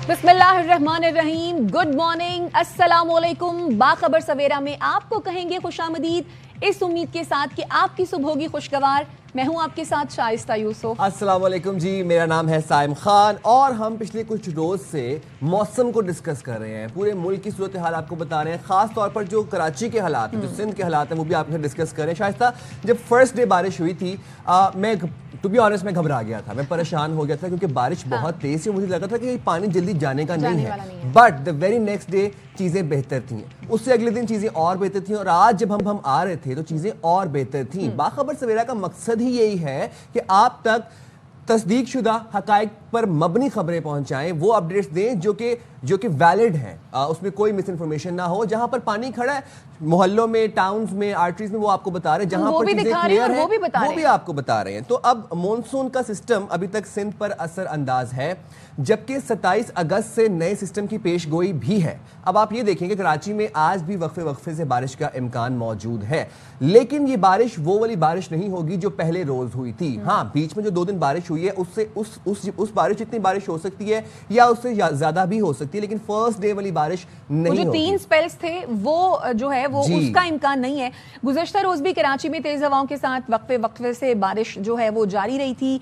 बिस्मिल्लाहिर्रहमानिर्रहीम, good morning, अस्सलाम वालेकुम। बाखबर सवेरा में आपको कहेंगे खुशामदीद इस उम्मीद के साथ कि आपकी सुबह होगी खुशगवार। मैं हूं आपके साथ शाइस्ता यूसुफ। अस्सलाम वालेकुम जी, मेरा नाम है साइम खान और हम पिछले कुछ रोज से मौसम को डिस्कस कर रहे हैं। पूरे मुल्क की सूरत हाल आपको बता रहे हैं, खास तौर पर जो कराची के हालात हैं, जो सिंध के हालात हैं, वो भी आपके साथ डिस्कस कर रहे हैं। शाइस्ता, जब फर्स्ट डे बारिश हुई थी मैं टू बी ऑनेस्ट मैं घबरा गया था, मैं परेशान हो गया था क्योंकि बारिश बहुत तेज थी। मुझे लगा था कि पानी जल्दी जाने का नहीं है, but the very next day चीजें बेहतर थी, उससे अगले दिन चीजें और बेहतर थी और आज जब हम आ रहे थे तो चीजें और बेहतर थी। बाखबर सवेरा का मकसद ही यही है कि आप तक तस्दीक शुदा हकाइक पर मबनी खबरें पहुंचाएं, वो अपडेट्स दें जो कि वैलिड हैं, उसमें कोई मिस इन्फॉर्मेशन ना हो। जहां पर पानी खड़ा है मोहल्लों में, टाउन्स में, आर्टरीज में, वो आपको बता रहे हैं। जहां पर चीजें क्लियर है वो भी आपको बता रहे हैं। तो अब मॉनसून का सिस्टम अभी तक सिंध पर असर अंदाज है, जबकि 27 अगस्त से नए सिस्टम की पेशगोई भी है। अब आप ये देखेंगे कराची में आज भी वक्फे से बारिश का इम्कान मौजूद है, लेकिन ये बारिश वो वाली बारिश नहीं होगी जो पहले रोज हुई थी। हाँ, बीच में जो 2 दिन बारिश हुई है उससे उस बारिश जितनी बारिश हो सकती है या उससे ज्यादा भी हो सकती है, लेकिन फर्स्ट डे वाली बारिश नहीं जो 3 स्पेल्स थे वो जो है वो उसका इम्कान नहीं है। गुज़श्ता रोज भी कराची में तेज हवाओं के साथ वक्फे से बारिश जो है वो जारी रही थी।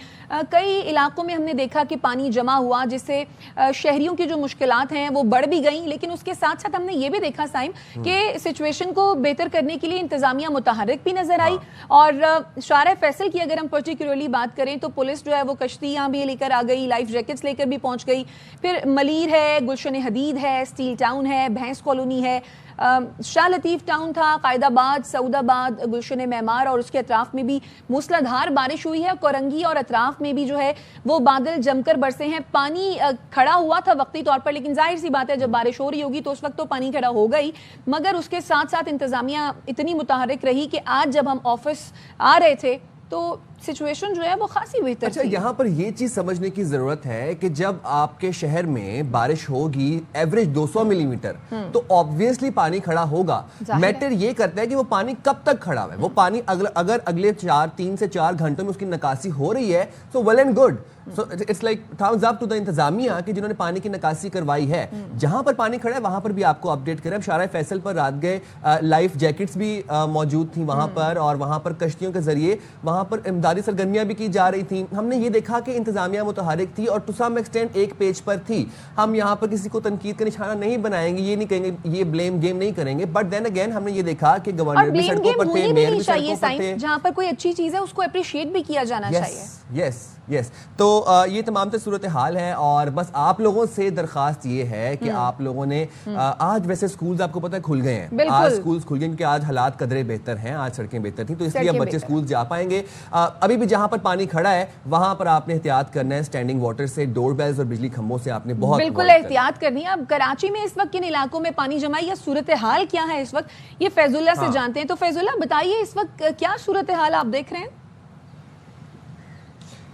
कई इलाकों में हमने देखा कि पानी जमा हुआ, जिससे शहरियों की जो मुश्किलात हैं वो बढ़ भी गई, लेकिन उसके साथ साथ हमने ये भी देखा साइम कि सिचुएशन को बेहतर करने के लिए इंतजामिया मुतहर्रिक भी नजर आई। और शारा फैसल की अगर हम पर्टिकुलरली बात करें तो पुलिस जो है वो कश्तियां भी लेकर आ गई, लाइफ जैकेट्स लेकर भी पहुंच गई। फिर मलीर है, गुलशन हदीद है, स्टील टाउन है, भैंस कॉलोनी है, शाह लतीफ टाउन था, कायदाबाद, सऊदाबाद, गुलशन मेमार और उसके अतराफ में भी मूसलाधार बारिश हुई है। कोरंगी और अतराफ में भी जो है वो बादल जमकर बरसे हैं। पानी खड़ा हुआ था वक्ती तौर पर, लेकिन जाहिर सी बात है जब बारिश हो रही होगी तो उस वक्त तो पानी खड़ा होगा ही, मगर उसके साथ साथ इंतजामिया इतनी मुतहर्रिक रही कि आज जब हम ऑफिस आ रहे थे तो सिचुएशन जो है वो खासी बेहतर थी। यहाँ पर ये चीज समझने की जरूरत है कि जब आपके शहर में बारिश होगी एवरेज 200 मिलीमीटर तो ऑब्वियसली पानी खड़ा होगा। मैटर ये करता है कि वो पानी कब तक खड़ा है। वो पानी अगर अगले 3 से 4 घंटों में उसकी निकासी हो रही है so well and good. So it's like thumbs up to the इंतजामिया कि जिन्होंने पानी की निकासी करवाई है। जहां पर पानी खड़ा है वहां पर भी आपको अपडेट करें। अब शारा फैसल पर रात गए लाइफ जैकेट्स भी मौजूद थी वहां पर, और वहां पर कश्तियों के जरिए वहां पर इमदादी सरगर्मियां भी की जा रही थी। हमने ये देखा कि इंतजामिया मुतहर्रिक थी और टू सम एक्सटेंट एक पेज पर थी। हम यहाँ पर किसी को तनकीद का निशाना नहीं बनाएंगे, ये नहीं कहेंगे, ये ब्लेम गेम नहीं करेंगे, बट देन अगेन हमने ये देखा कि गवर्नर भी सड़कों पर थे, मेयर भी सड़कों पर थे। जहां पर कोई अच्छी चीज है उसको अप्रिशिएट भी किया जाना चाहिए। यस तो ये तमाम सूरत हाल है और बस आप लोगों से दरखास्त ये है कि आप लोगों ने आज वैसे स्कूल्स आपको पता है खुल गए हैं, आज स्कूल्स खुल गए क्योंकि आज हालात कदरे बेहतर हैं, आज सड़कें बेहतर थी, तो इसलिए अब बच्चे स्कूल जा पाएंगे। अभी भी जहां पर पानी खड़ा है वहां पर आपने एहतियात करना है, स्टैंडिंग वाटर से, डोर बेल्स और बिजली खंभों से आपने बहुत बिल्कुल एहतियात करनी है। अब कराची में इस वक्त किन इलाकों में पानी जमा या सूरत हाल क्या है इस वक्त, ये फैजुल्ला से जानते हैं। तो फैजुल्ला बताइए इस वक्त क्या सूरत हाल आप देख रहे हैं?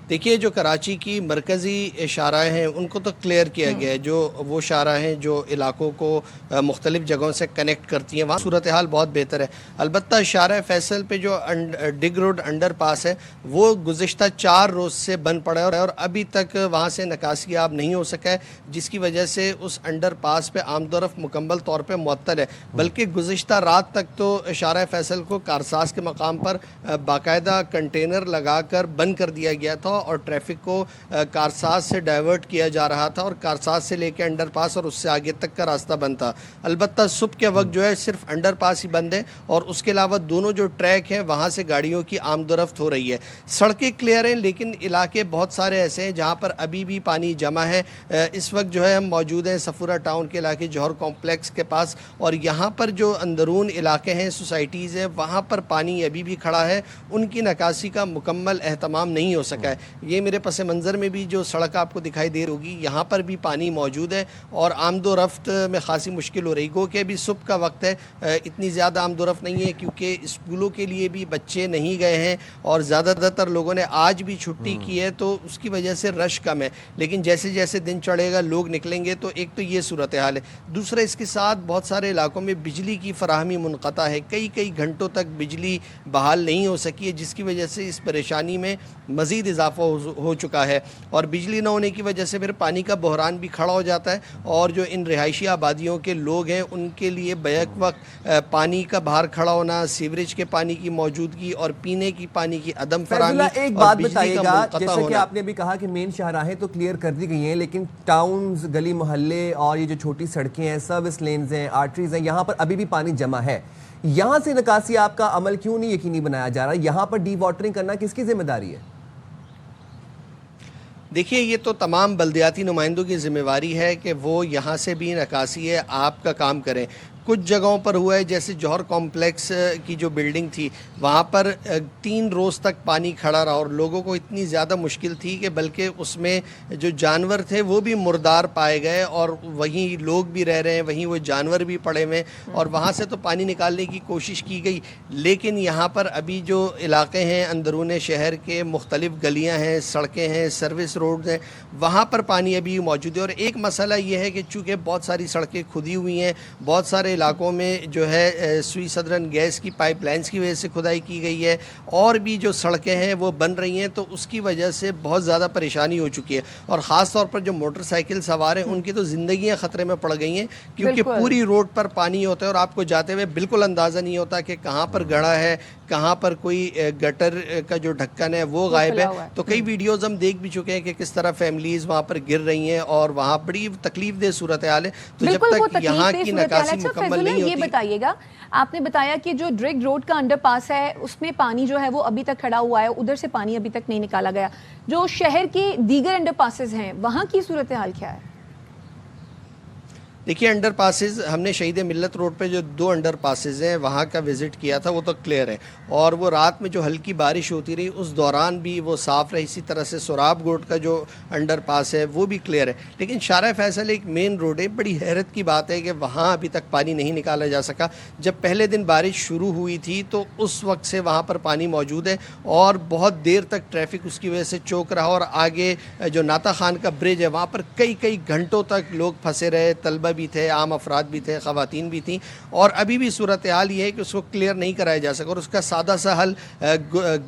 देखिए, जो कराची की मरकज़ी शाराएँ हैं उनको तो क्लियर किया गया है। जो वो शाराएँ हैं जो इलाकों को मुख्तलिफ़ जगहों से कनेक्ट करती हैं, वहाँ सूरत हाल बहुत बेहतर है। अलबत्ता शारा फैसल पे जो डिग रोड अंडर पास है वो गुज़िश्ता 4 रोज़ से बंद पड़ा है और अभी तक वहाँ से निकासी आब नहीं हो सका है, जिसकी वजह से उस अंडर पास पर आमदोरफ़ मुकम्मल तौर पर मुअत्तल है। बल्कि गुज़िश्ता रात तक तो शारा फैसल को कारसाज के मकाम पर बाकायदा कंटेनर लगा कर बंद कर दिया गया था और ट्रैफिक को कारसाज से डाइवर्ट किया जा रहा था और कारसाज से लेकर अंडरपास और उससे आगे तक का रास्ता बंद था। अलबत्ता सुबह के वक्त जो है सिर्फ अंडरपास ही बंद है और उसके अलावा दोनों जो ट्रैक हैं वहाँ से गाड़ियों की आमदोरफ्त हो रही है। सड़कें क्लियर हैं, लेकिन इलाके बहुत सारे ऐसे हैं जहाँ पर अभी भी पानी जमा है। इस वक्त जो है हम मौजूद हैं सफूरा टाउन के इलाके जौहर कॉम्प्लेक्स के पास, और यहाँ पर जो अंदरून इलाके हैं, सोसाइटीज़ हैं, वहाँ पर पानी अभी भी खड़ा है। उनकी निकासी का मुकम्मल एहतमाम नहीं हो सका है। ये मेरे पस मंज़र में भी जो सड़क आपको दिखाई दे रही होगी, यहाँ पर भी पानी मौजूद है और आमदो रफ्त में ख़ासी मुश्किल हो रही। गो कि अभी सुबह का वक्त है, इतनी ज़्यादा आमदो रफ्त नहीं है क्योंकि स्कूलों के लिए भी बच्चे नहीं गए हैं और ज़्यादातर लोगों ने आज भी छुट्टी की है, तो उसकी वजह से रश कम है। लेकिन जैसे जैसे दिन चढ़ेगा लोग निकलेंगे, तो एक तो ये सूरत हाल है। दूसरा, इसके साथ बहुत सारे इलाकों में बिजली की फराहमी मुनक़ता है, कई घंटों तक बिजली बहाल नहीं हो सकी है, जिसकी वजह से इस परेशानी में मज़ीद इजाफा اضافہ ہو چکا ہے اور بجلی نہ ہونے کی وجہ سے پھر پانی کا بحران بھی کھڑا ہو جاتا ہے اور جو ان رہائشی آبادیوں کے لوگ ہیں ان کے لیے بیک وقت پانی کا باہر کھڑا ہونا، سیوریج کے پانی کی موجودگی اور پینے کی پانی کی عدم فراہمی ایک اور بات بجلی بتائیے کا گا، منقطع جیسے کہ ہونا۔ آپ نے بھی کہا کہ مین شاہراہیں تو کلیئر کر دی گئی ہیں، لیکن ٹاؤنز، گلی محلے اور یہ جو چھوٹی سڑکیں ہیں، سروس لینز ہیں، آرٹریز ہیں، یہاں پر ابھی بھی پانی جمع ہے. یہاں سے نکاسی آپ کا عمل کیوں نہیں یقینی بنایا جا رہا؟ یہاں پر ڈی واٹرنگ کرنا کس کی ذمہ داری ہے؟ دیکھیے یہ تو تمام بلدیاتی نمائندوں کی ذمہ داری ہے کہ وہ یہاں سے بھی نکاسی ہے آپ کا کام کریں. کچھ جگہوں پر ہوا ہے، جیسے جوہر کمپلیکس کی جو بلڈنگ تھی وہاں پر 3 روز تک پانی کھڑا رہا اور لوگوں کو اتنی زیادہ مشکل تھی کہ بلکہ اس میں جو جانور تھے وہ بھی مردار پائے گئے اور وہیں لوگ بھی رہ رہے ہیں، وہیں وہ جانور بھی پڑے ہوئے اور وہاں سے تو پانی نکالنے کی کوشش کی گئی. لیکن یہاں پر ابھی جو علاقے ہیں اندرون شہر کے مختلف گلیاں ہیں، سڑکیں ہیں، سروس روڈز ہیں، وہاں پر پانی ابھی موجود ہے. اور ایک مسئلہ یہ ہے کہ چونکہ بہت ساری سڑکیں کھدی ہوئی ہیں، بہت سارے علاقوں میں جو ہے سوئی سدرن گیس کی پائپ لائنز کی وجہ سے کھدائی کی گئی ہے اور بھی جو سڑکیں ہیں وہ بن رہی ہیں، تو اس کی وجہ سے بہت زیادہ پریشانی ہو چکی ہے. اور خاص طور پر جو موٹر سائیکل سوار ہیں ان کی تو زندگیاں خطرے میں پڑ گئی ہیں، کیونکہ پوری روڈ پر پانی ہوتا ہے اور آپ کو جاتے ہوئے بالکل اندازہ نہیں ہوتا کہ کہاں پر گڑھا ہے، کہاں پر کوئی گٹر کا جو ڈھکن ہے وہ غائب ہے. تو کئی ویڈیوز ہم دیکھ بھی چکے ہیں کہ کس طرح فیملیز وہاں پر گر رہی ہیں اور وہاں بڑی تکلیف دہ صورتحال ہے. تو جب تک یہاں کی نکاسی مکمل نہیں ہوتی. یہ بتائیے گا، آپ نے بتایا کہ جو ڈرگ روڈ کا انڈر پاس ہے اس میں پانی جو ہے وہ ابھی تک کھڑا ہوا ہے، ادھر سے پانی ابھی تک نہیں نکالا گیا. جو شہر کے دیگر انڈر پاسز ہیں وہاں کی صورتحال کیا ہے؟ دیکھیے انڈر پاسز ہم نے شہید ملت روڈ پہ جو 2 انڈر پاسز ہیں وہاں کا وزٹ کیا تھا، وہ تو کلیئر ہے اور وہ رات میں جو ہلکی بارش ہوتی رہی اس دوران بھی وہ صاف رہی. اسی طرح سے سوراب گوٹ کا جو انڈر پاس ہے وہ بھی کلیئر ہے. لیکن شارع فیصل ایک مین روڈ ہے، بڑی حیرت کی بات ہے کہ وہاں ابھی تک پانی نہیں نکالا جا سکا. جب پہلے دن بارش شروع ہوئی تھی تو اس وقت سے وہاں پر پانی موجود ہے اور بہت دیر تک ٹریفک اس کی وجہ سے چوک رہا اور آگے جو ناتا خان کا برج ہے وہاں پر کئی گھنٹوں تک لوگ پھنسے رہے، طلبہ بھی تھے، عام افراد بھی تھے، خواتین بھی تھیں اور ابھی بھی صورتحال یہ ہے کہ اس کو کلیئر نہیں کرایا جا سکا. اور اس کا سادہ سا حل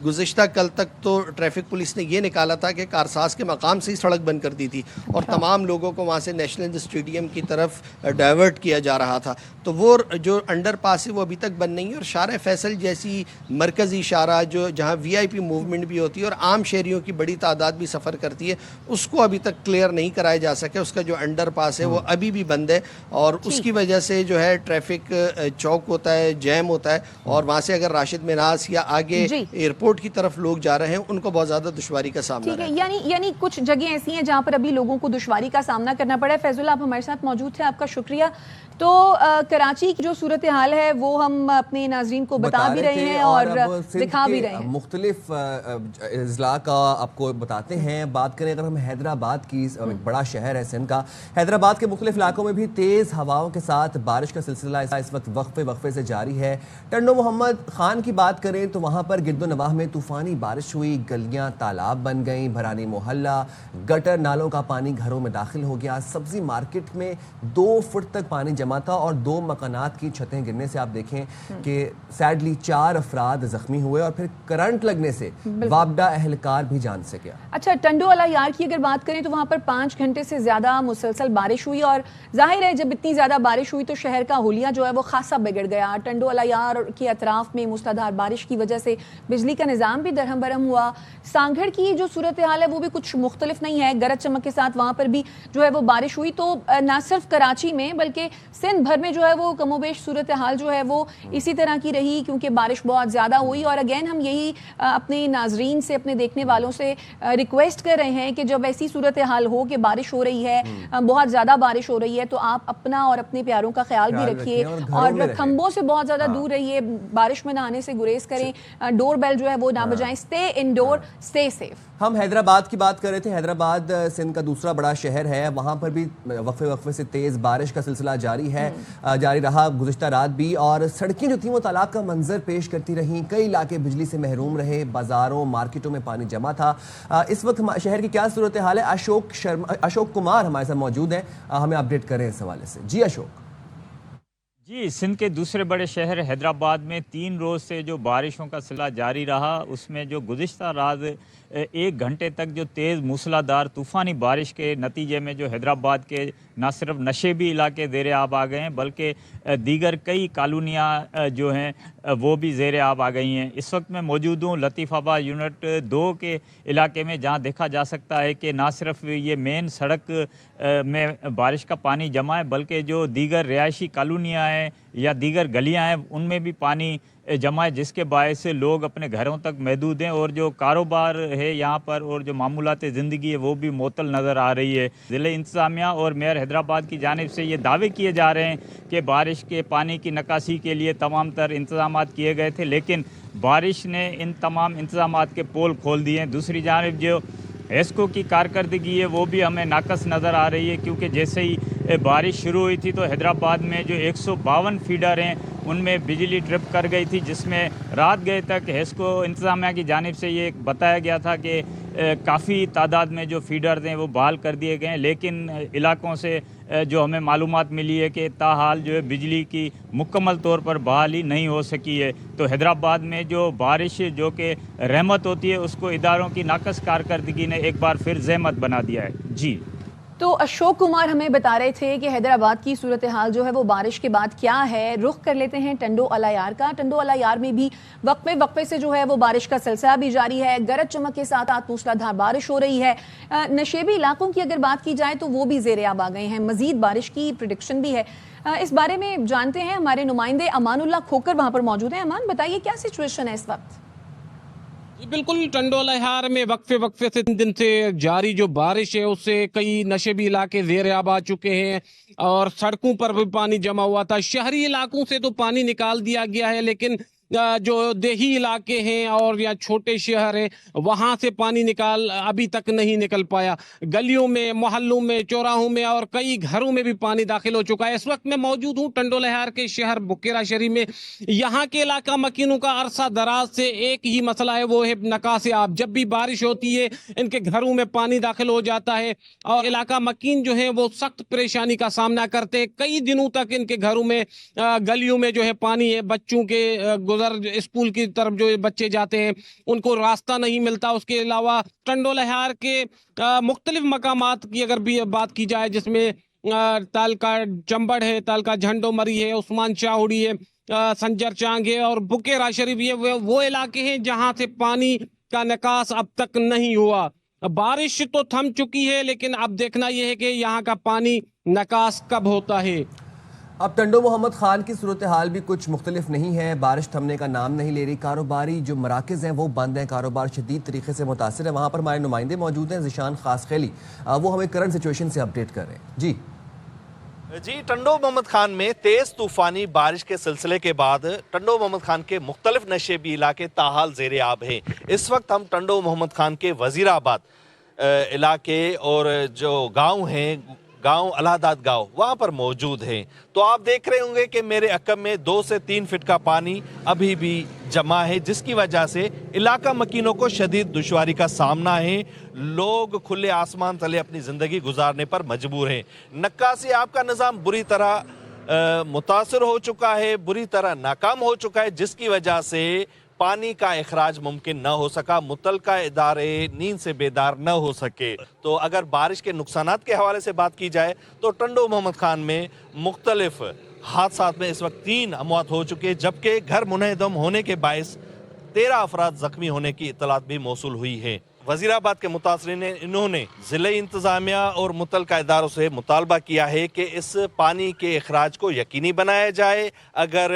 گزشتہ کل تک تو ٹریفک پولیس نے یہ نکالا تھا کہ کارساز کے مقام سے ہی سڑک بند کر دی تھی اور تمام لوگوں کو وہاں سے نیشنل اسٹیڈیم کی طرف ڈائیورٹ کیا جا رہا تھا. تو وہ جو انڈر پاس ہے وہ ابھی تک بند نہیں ہے اور شارع فیصل جیسی مرکزی شارع جو جہاں VIP موومنٹ بھی ہوتی ہے اور عام شہریوں کی بڑی تعداد بھی سفر کرتی ہے اس کو ابھی تک کلیئر نہیں کرایا جا سکے. اس کا جو انڈر پاس ہے وہ ابھی بھی بند ہے اور اس کی وجہ سے جو ہے ٹریفک چوک ہوتا ہے، جیم ہوتا ہے اور وہاں سے اگر راشد مناس یا آگے ایئرپورٹ کی طرف لوگ جا رہے ہیں ان کو بہت زیادہ دشواری کا سامنا ہے. یعنی کچھ جگہیں ایسی ہیں جہاں پر ابھی لوگوں کو دشواری کا سامنا کرنا پڑا ہے. فیض اللہ آپ ہمارے ساتھ موجود تھے، آپ کا شکریہ. تو کراچی کی جو صورتحال ہے وہ ہم اپنے ناظرین کو بتا بھی رہے ہیں اور دکھا بھی رہے ہیں. مختلف اضلاع کا آپ کو بتاتے ہیں. بات کریں اگر ہم حیدرآباد کی، بڑا شہر ہے سندھ کا، حیدرآباد کے مختلف علاقوں میں بھی تیز ہواؤں کے ساتھ بارش کا سلسلہ اس وقت وقفے سے جاری ہے. ٹنڈو محمد خان کی بات کریں تو وہاں پر گرد و نواح میں طوفانی بارش ہوئی، گلیاں تالاب بن گئیں، بھرانی محلہ، گٹر نالوں کا پانی گھروں میں داخل ہو گیا. سبزی مارکیٹ میں 2 فٹ تک پانی جمع تھا اور 2 مکانات کی چھتیں گرنے سے آپ دیکھیں کہ سیڈلی 4 افراد زخمی ہوئے اور پھر کرنٹ لگنے سے وابڈا اہلکار بھی جان سے گیا. اچھا، ٹنڈو الیار کی اگر بات کریں تو وہاں پر 5 گھنٹے سے زیادہ مسلسل بارش ہوئی اور ظاہر ہے جب اتنی زیادہ بارش ہوئی تو شہر کا حلیہ جو ہے وہ خاصا بگڑ گیا. ٹنڈو الیار کے اطراف میں موسلادھار بارش کی وجہ سے بجلی کا نظام بھی درہم برہم ہوا. سانگھڑ کی جو صورتحال ہے وہ بھی کچھ مختلف نہیں ہے، گرج چمک کے ساتھ وہاں پر بھی جو ہے وہ بارش ہوئی. تو نہ صرف کراچی میں بلکہ سندھ بھر میں جو ہے وہ کم و بیش صورتحال جو ہے وہ اسی طرح کی رہی کیونکہ بارش بہت زیادہ ہوئی. اور اگین ہم یہی اپنے ناظرین سے، اپنے دیکھنے والوں سے ریکویسٹ کر رہے ہیں کہ جب ایسی صورتحال ہو کہ بارش ہو رہی ہے، بہت زیادہ بارش ہو رہی ہے، تو آپ اپنا اور اپنے پیاروں کا خیال بھی رکھیے اور کھمبوں سے بہت زیادہ دور رہیے، بارش میں نہانے سے گریز کریں، ڈور بیل جو ہے وہ نہ بجائیں. Stay indoor, stay safe. ہم حیدرآباد کی بات کر رہے تھے. حیدرآباد سندھ کا دوسرا بڑا شہر ہے، وہاں پر بھی وقفے سے تیز بارش کا سلسلہ جاری رہا گزشتہ رات بھی اور سڑکیں جو تھیں وہ تالاب کا منظر پیش کرتی رہیں. کئی علاقے بجلی سے محروم رہے، بازاروں مارکیٹوں میں پانی جمع تھا. اس وقت شہر کی کیا صورتحال ہے؟ اشوک کمار ہمارے ساتھ موجود ہیں، ہمیں اپڈیٹ کریں اس حوالے سے. جی اشوک. जी, सिंध के दूसरे बड़े शहर हैदराबाद में 3 रोज़ से जो बारिशों का सिलसिला जारी रहा, उसमें जो गुज़िश्ता रात 1 घंटे तक जो तेज़ मूसलाधार तूफ़ानी बारिश के नतीजे में जो हैदराबाद के न सिर्फ नशेबी इलाके ज़ेर आब आ गए हैं, बल्कि दीगर कई कॉलोनियाँ जो हैं वो भी ज़ेर आब आ गई हैं। इस वक्त मैं मौजूद हूँ लतीफ़ाबाद यूनिट 2 के इलाके में, जहाँ देखा जा सकता है कि ना सिर्फ ये मेन सड़क में बारिश का पानी जमा है, बल्कि जो दीगर रिहायशी कॉलोनियाँ हैं या दीगर गलियाँ हैं उनमें भी पानी जमा है, जिसके बायस से लोग अपने घरों तक महदूद हैं और जो कारोबार है यहाँ पर और जो मामूलात ज़िंदगी है वो भी मुअत्तल नज़र आ रही है। ज़िला इंतज़ामिया और मेयर हैदराबाद की जानिब से ये दावे किए जा रहे हैं कि बारिश के पानी की निकासी के लिए तमाम तर इंतज़ामात किए गए थे, लेकिन बारिश ने इन तमाम इंतज़ामात के पोल खोल दिए हैं। दूसरी जानिब जो एस्को की कारकर्दगी है वो भी हमें नाकस नज़र आ रही है, क्योंकि जैसे ही बारिश शुरू हुई थी तो हैदराबाद में जो 152 फीडर हैं उनमें बिजली ट्रिप कर गई थी, जिसमें रात गए तक एस्को इंतज़ामिया की जानिब से ये बताया गया था कि काफ़ी तादाद में जो फीडर्स हैं वो बहाल कर दिए गए हैं, लेकिन इलाकों से जो हमें मालूमात मिली है कि ताहाल जो है बिजली की मुकम्मल तौर पर बहाली नहीं हो सकी है। तो हैदराबाद में जो बारिश जो कि रहमत होती है उसको इदारों की नाकस कारकर्दगी ने एक बार फिर ज़हमत बना दिया है। जी, तो अशोक कुमार हमें बता रहे थे कि हैदराबाद की सूरत हाल जो है वो बारिश के बाद क्या है। रुख कर लेते हैं टंडो अलायार का। टंडो अलायार में भी वक्फे से जो है वो बारिश का सिलसिला भी जारी है। गरज चमक के साथ मूसलाधार बारिश हो रही है। नशेबी इलाकों की अगर बात की जाए तो वो भी ज़ेर आब आ गए हैं। मजीद बारिश की प्रिडिक्शन भी है। इस बारे में जानते हैं, हमारे नुमाइंदे अमानुल्लाह खोकर वहाँ पर मौजूद हैं। अमान, बताइए क्या सिचुएशन है इस वक्त? बिल्कुल, टंडो अलायार में वक्फे से 3 दिन से जारी जो बारिश है उससे कई नशेबी इलाके ज़ेर आब आ चुके हैं और सड़कों पर भी पानी जमा हुआ था। शहरी इलाकों से तो पानी निकाल दिया गया है, लेकिन जो देही इलाके हैं और या छोटे शहर हैं वहां से पानी अभी तक नहीं निकल पाया। गलियों में, मोहल्लों में, चौराहों में और कई घरों में भी पानी दाखिल हो चुका है। इस वक्त मैं मौजूद हूं टंडो अलायार के शहर बुकेरा शरीफ में। यहाँ के इलाका मकीनों का अरसा दराज से एक ही मसला है, वो है नकासे आब। जब भी बारिश होती है इनके घरों में पानी दाखिल हो जाता है और इलाका मकीन जो है वो सख्त परेशानी का सामना करते हैं। कई दिनों तक इनके घरों में, गलियों में जो है पानी है। बच्चों के स्कूल की तरफ जो बच्चे जाते हैं उनको रास्ता नहीं मिलता। उसके अलावा टंडो अलायार के मुख्तलिफ मकामात की अगर भी बात की जाए, जिसमें तालका चंबड़ है, तालका झंडो मरी है, उस्मान शाहुड़ी है, संजर चांग है और बुकेरा शरीफ है, वो इलाके हैं जहां से पानी का निकास अब तक नहीं हुआ। बारिश तो थम चुकी है, लेकिन अब देखना यह है कि यहाँ का पानी निकास कब होता है। अब टंडो मोहम्मद खान की सूरत हाल भी कुछ मुख्तलिफ नहीं है। बारिश थमने का नाम नहीं ले रही। कारोबारी जो मराकज़ हैं वो बंद हैं, कारोबार शदीद तरीके से मुतासिर है। वहाँ पर हमारे नुमाइंदे मौजूद हैं, ज़िशान खासखेली, वो हमें करंट सिचुएशन से अपडेट कर रहे हैं। जी, टंडो मोहम्मद खान में तेज़ तूफ़ानी बारिश के सिलसिले के बाद टंडो मोहम्मद खान के मुख्तलिफ नशेबी इलाके ताहाल ज़ेर आब हैं। इस वक्त हम टंडो मोहम्मद खान के वज़ीराबाद इलाके और जो गाँव हैं, गांव अलादाद गांव, वहां पर मौजूद हैं। तो आप देख रहे होंगे कि मेरे अकब में 2 से 3 फीट का पानी अभी भी जमा है, जिसकी वजह से इलाका मकीनों को शदीद दुश्वारी का सामना है। लोग खुले आसमान तले अपनी ज़िंदगी गुजारने पर मजबूर हैं। नक्कासी आपका निज़ाम बुरी तरह मुतासर हो चुका है, बुरी तरह नाकाम हो चुका है, जिसकी वजह से पानी का इखराज मुमकिन न हो सका। मुतलका इदारे नींद से बेदार न हो सके। तो अगर बारिश के नुकसानात के हवाले से बात की जाए तो टंडो मोहम्मद खान में मुख्तलिफ हादसात में इस वक्त 3 अमवात हो चुके, जबकि घर मुनहदम होने के बायस 13 अफराद जख्मी होने की इतलात भी मौसूल हुई है। वज़ीराबाद के मुतासरीन ने इन्होंने ज़िले इंतज़ामिया और मुतलका इदारों से मुतालबा किया है कि इस पानी के अखराज को यकीनी बनाया जाए। अगर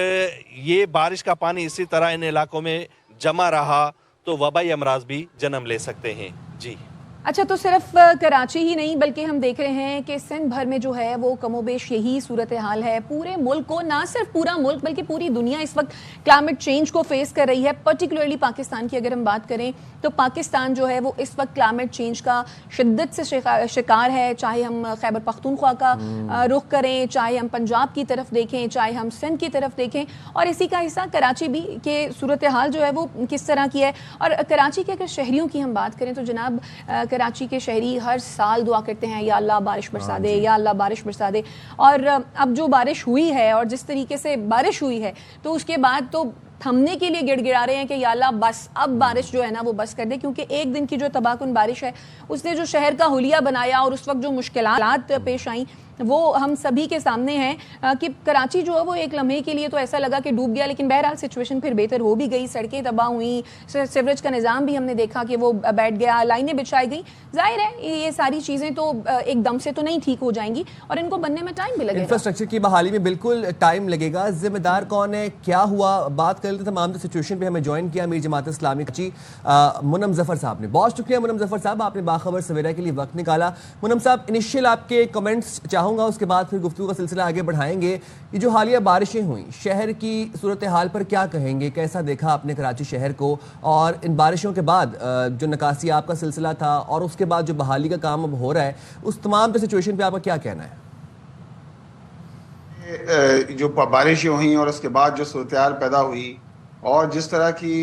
ये बारिश का पानी इसी तरह इन इलाकों में जमा रहा तो वबाई अमराज भी जन्म ले सकते हैं। जी, अच्छा, तो सिर्फ कराची ही नहीं बल्कि हम देख रहे हैं कि सिंध भर में जो है वो कमोबेश यही सूरत हाल है। पूरे मुल्क को, ना सिर्फ पूरा मुल्क बल्कि पूरी दुनिया इस वक्त क्लाइमेट चेंज को फेस कर रही है। पर्टिकुलरली पाकिस्तान की अगर हम बात करें तो पाकिस्तान जो है वो इस वक्त क्लाइमेट चेंज का शिद्दत से शिकार है। चाहे हम खैबर पख्तूनख्वा का रुख करें, चाहे हम पंजाब की तरफ देखें, चाहे हम सिंध की तरफ देखें, और इसी का हिस्सा कराची भी के सूरत हाल जो है वो किस तरह की है। और कराची के अगर शहरियों की हम बात करें तो जनाब कराची के शहरी हर साल दुआ करते हैं या अल्लाह बारिश बरसा दे, या अल्लाह बारिश बरसा दे। और अब जो बारिश हुई है और जिस तरीके से बारिश हुई है तो उसके बाद तो थमने के लिए गिड़गिड़ा रहे हैं कि या अल्लाह बस अब बारिश जो है ना वो बस कर दे, क्योंकि एक दिन की जो तबाहकुन बारिश है उसने जो शहर का हुलिया बनाया और उस वक्त जो मुश्किलात पेश आई वो हम सभी के सामने हैं कि कराची जो है वो एक लम्हे के लिए तो ऐसा लगा कि डूब गया, लेकिन बहरहाल सिचुएशन फिर बेहतर हो भी गई, सड़कें तबाह हुई, सीवरेज का निज़ाम भी हमने देखा कि वो बैठ गया, लाइनें बिछाई गई। जाहिर है ये सारी चीज़ें तो एकदम से तो नहीं ठीक हो जाएंगी और इनको बनने में टाइम भी लगेगा। इंफ्रास्ट्रक्चर की बहाली में बिल्कुल टाइम लगेगा। जिम्मेदार कौन है, क्या हुआ, बात कर लेते तमाम सिचुएशन पे हमें ज्वाइन किया अमीर जमात इस्लामी कराची मुनम जफर साहब ने। बहुत शुक्रिया मुनम जफर साहब, आपने बाखबर सवेरा के लिए वक्त निकाला। मुनम साहब, इनिशियल आपके कमेंट्स चाहूँगा, उसके बाद फिर गुफ्तगू का सिलसिला आगे बढ़ाएंगे। ये जो हालिया बारिशें हुई, शहर की सूरत हाल पर क्या कहेंगे, कैसा देखा आपने कराची शहर को, और इन बारिशों के बाद जो नकासी आपका सिलसिला था और उसके बाद जो बहाली का काम अब हो रहा है, उस तमाम सिचुएशन पे आपका क्या कहना है? जो बारिशें हुई और उसके बाद जो सूरत हाल पैदा हुई और जिस तरह की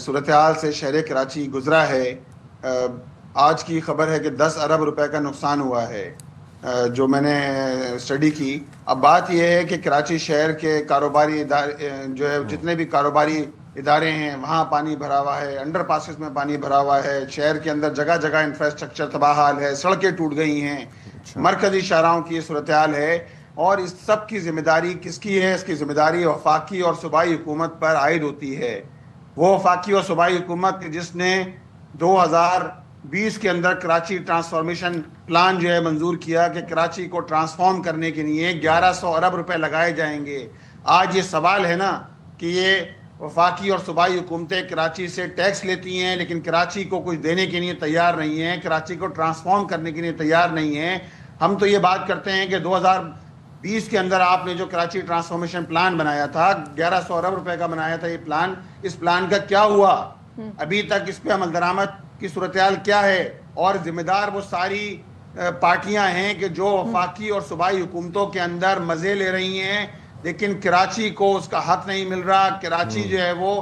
सूरत हाल से शहर कराची गुजरा है, आज की खबर है कि 10 अरब रुपए का नुकसान हुआ है जो मैंने स्टडी की। अब बात यह है कि कराची शहर के कारोबारी इदारे जो है, जितने भी कारोबारी इदारे हैं वहाँ पानी भरा हुआ है, अंडर पासेस में पानी भरा हुआ है, शहर के अंदर जगह जगह इंफ्रास्ट्रक्चर तबाह हाल है, सड़कें टूट गई हैं, मरकजी शाहराहों की सूरत हाल है। और इस सब की जिम्मेदारी किसकी है? इसकी जिम्मेदारी वफाकी और सूबाई हुकूमत पर आयद होती है। वो वफाकी और सूबाई हुकूमत जिसने 2020 के अंदर कराची ट्रांसफॉर्मेशन प्लान जो है मंजूर किया कि कराची को ट्रांसफॉर्म करने के लिए 1100 अरब रुपए लगाए जाएंगे। आज ये सवाल है ना कि ये वफाकी और सूबाई हुकूमतें कराची से टैक्स लेती हैं लेकिन कराची को कुछ देने के लिए तैयार नहीं है, कराची को ट्रांसफॉर्म करने के लिए तैयार नहीं है। हम तो ये बात करते हैं कि 2020 के अंदर आपने जो कराची ट्रांसफॉर्मेशन प्लान बनाया था, 1100 अरब रुपए का बनाया था ये प्लान, इस प्लान का क्या हुआ? अभी तक इस पे अमल दरामद की सूरत हाल क्या है? और जिम्मेदार वो सारी पार्टियां हैं कि जो वफाकी और सूबाई हुकूमतों के अंदर मजे ले रही हैं लेकिन कराची को उसका हक नहीं मिल रहा। कराची जो है वो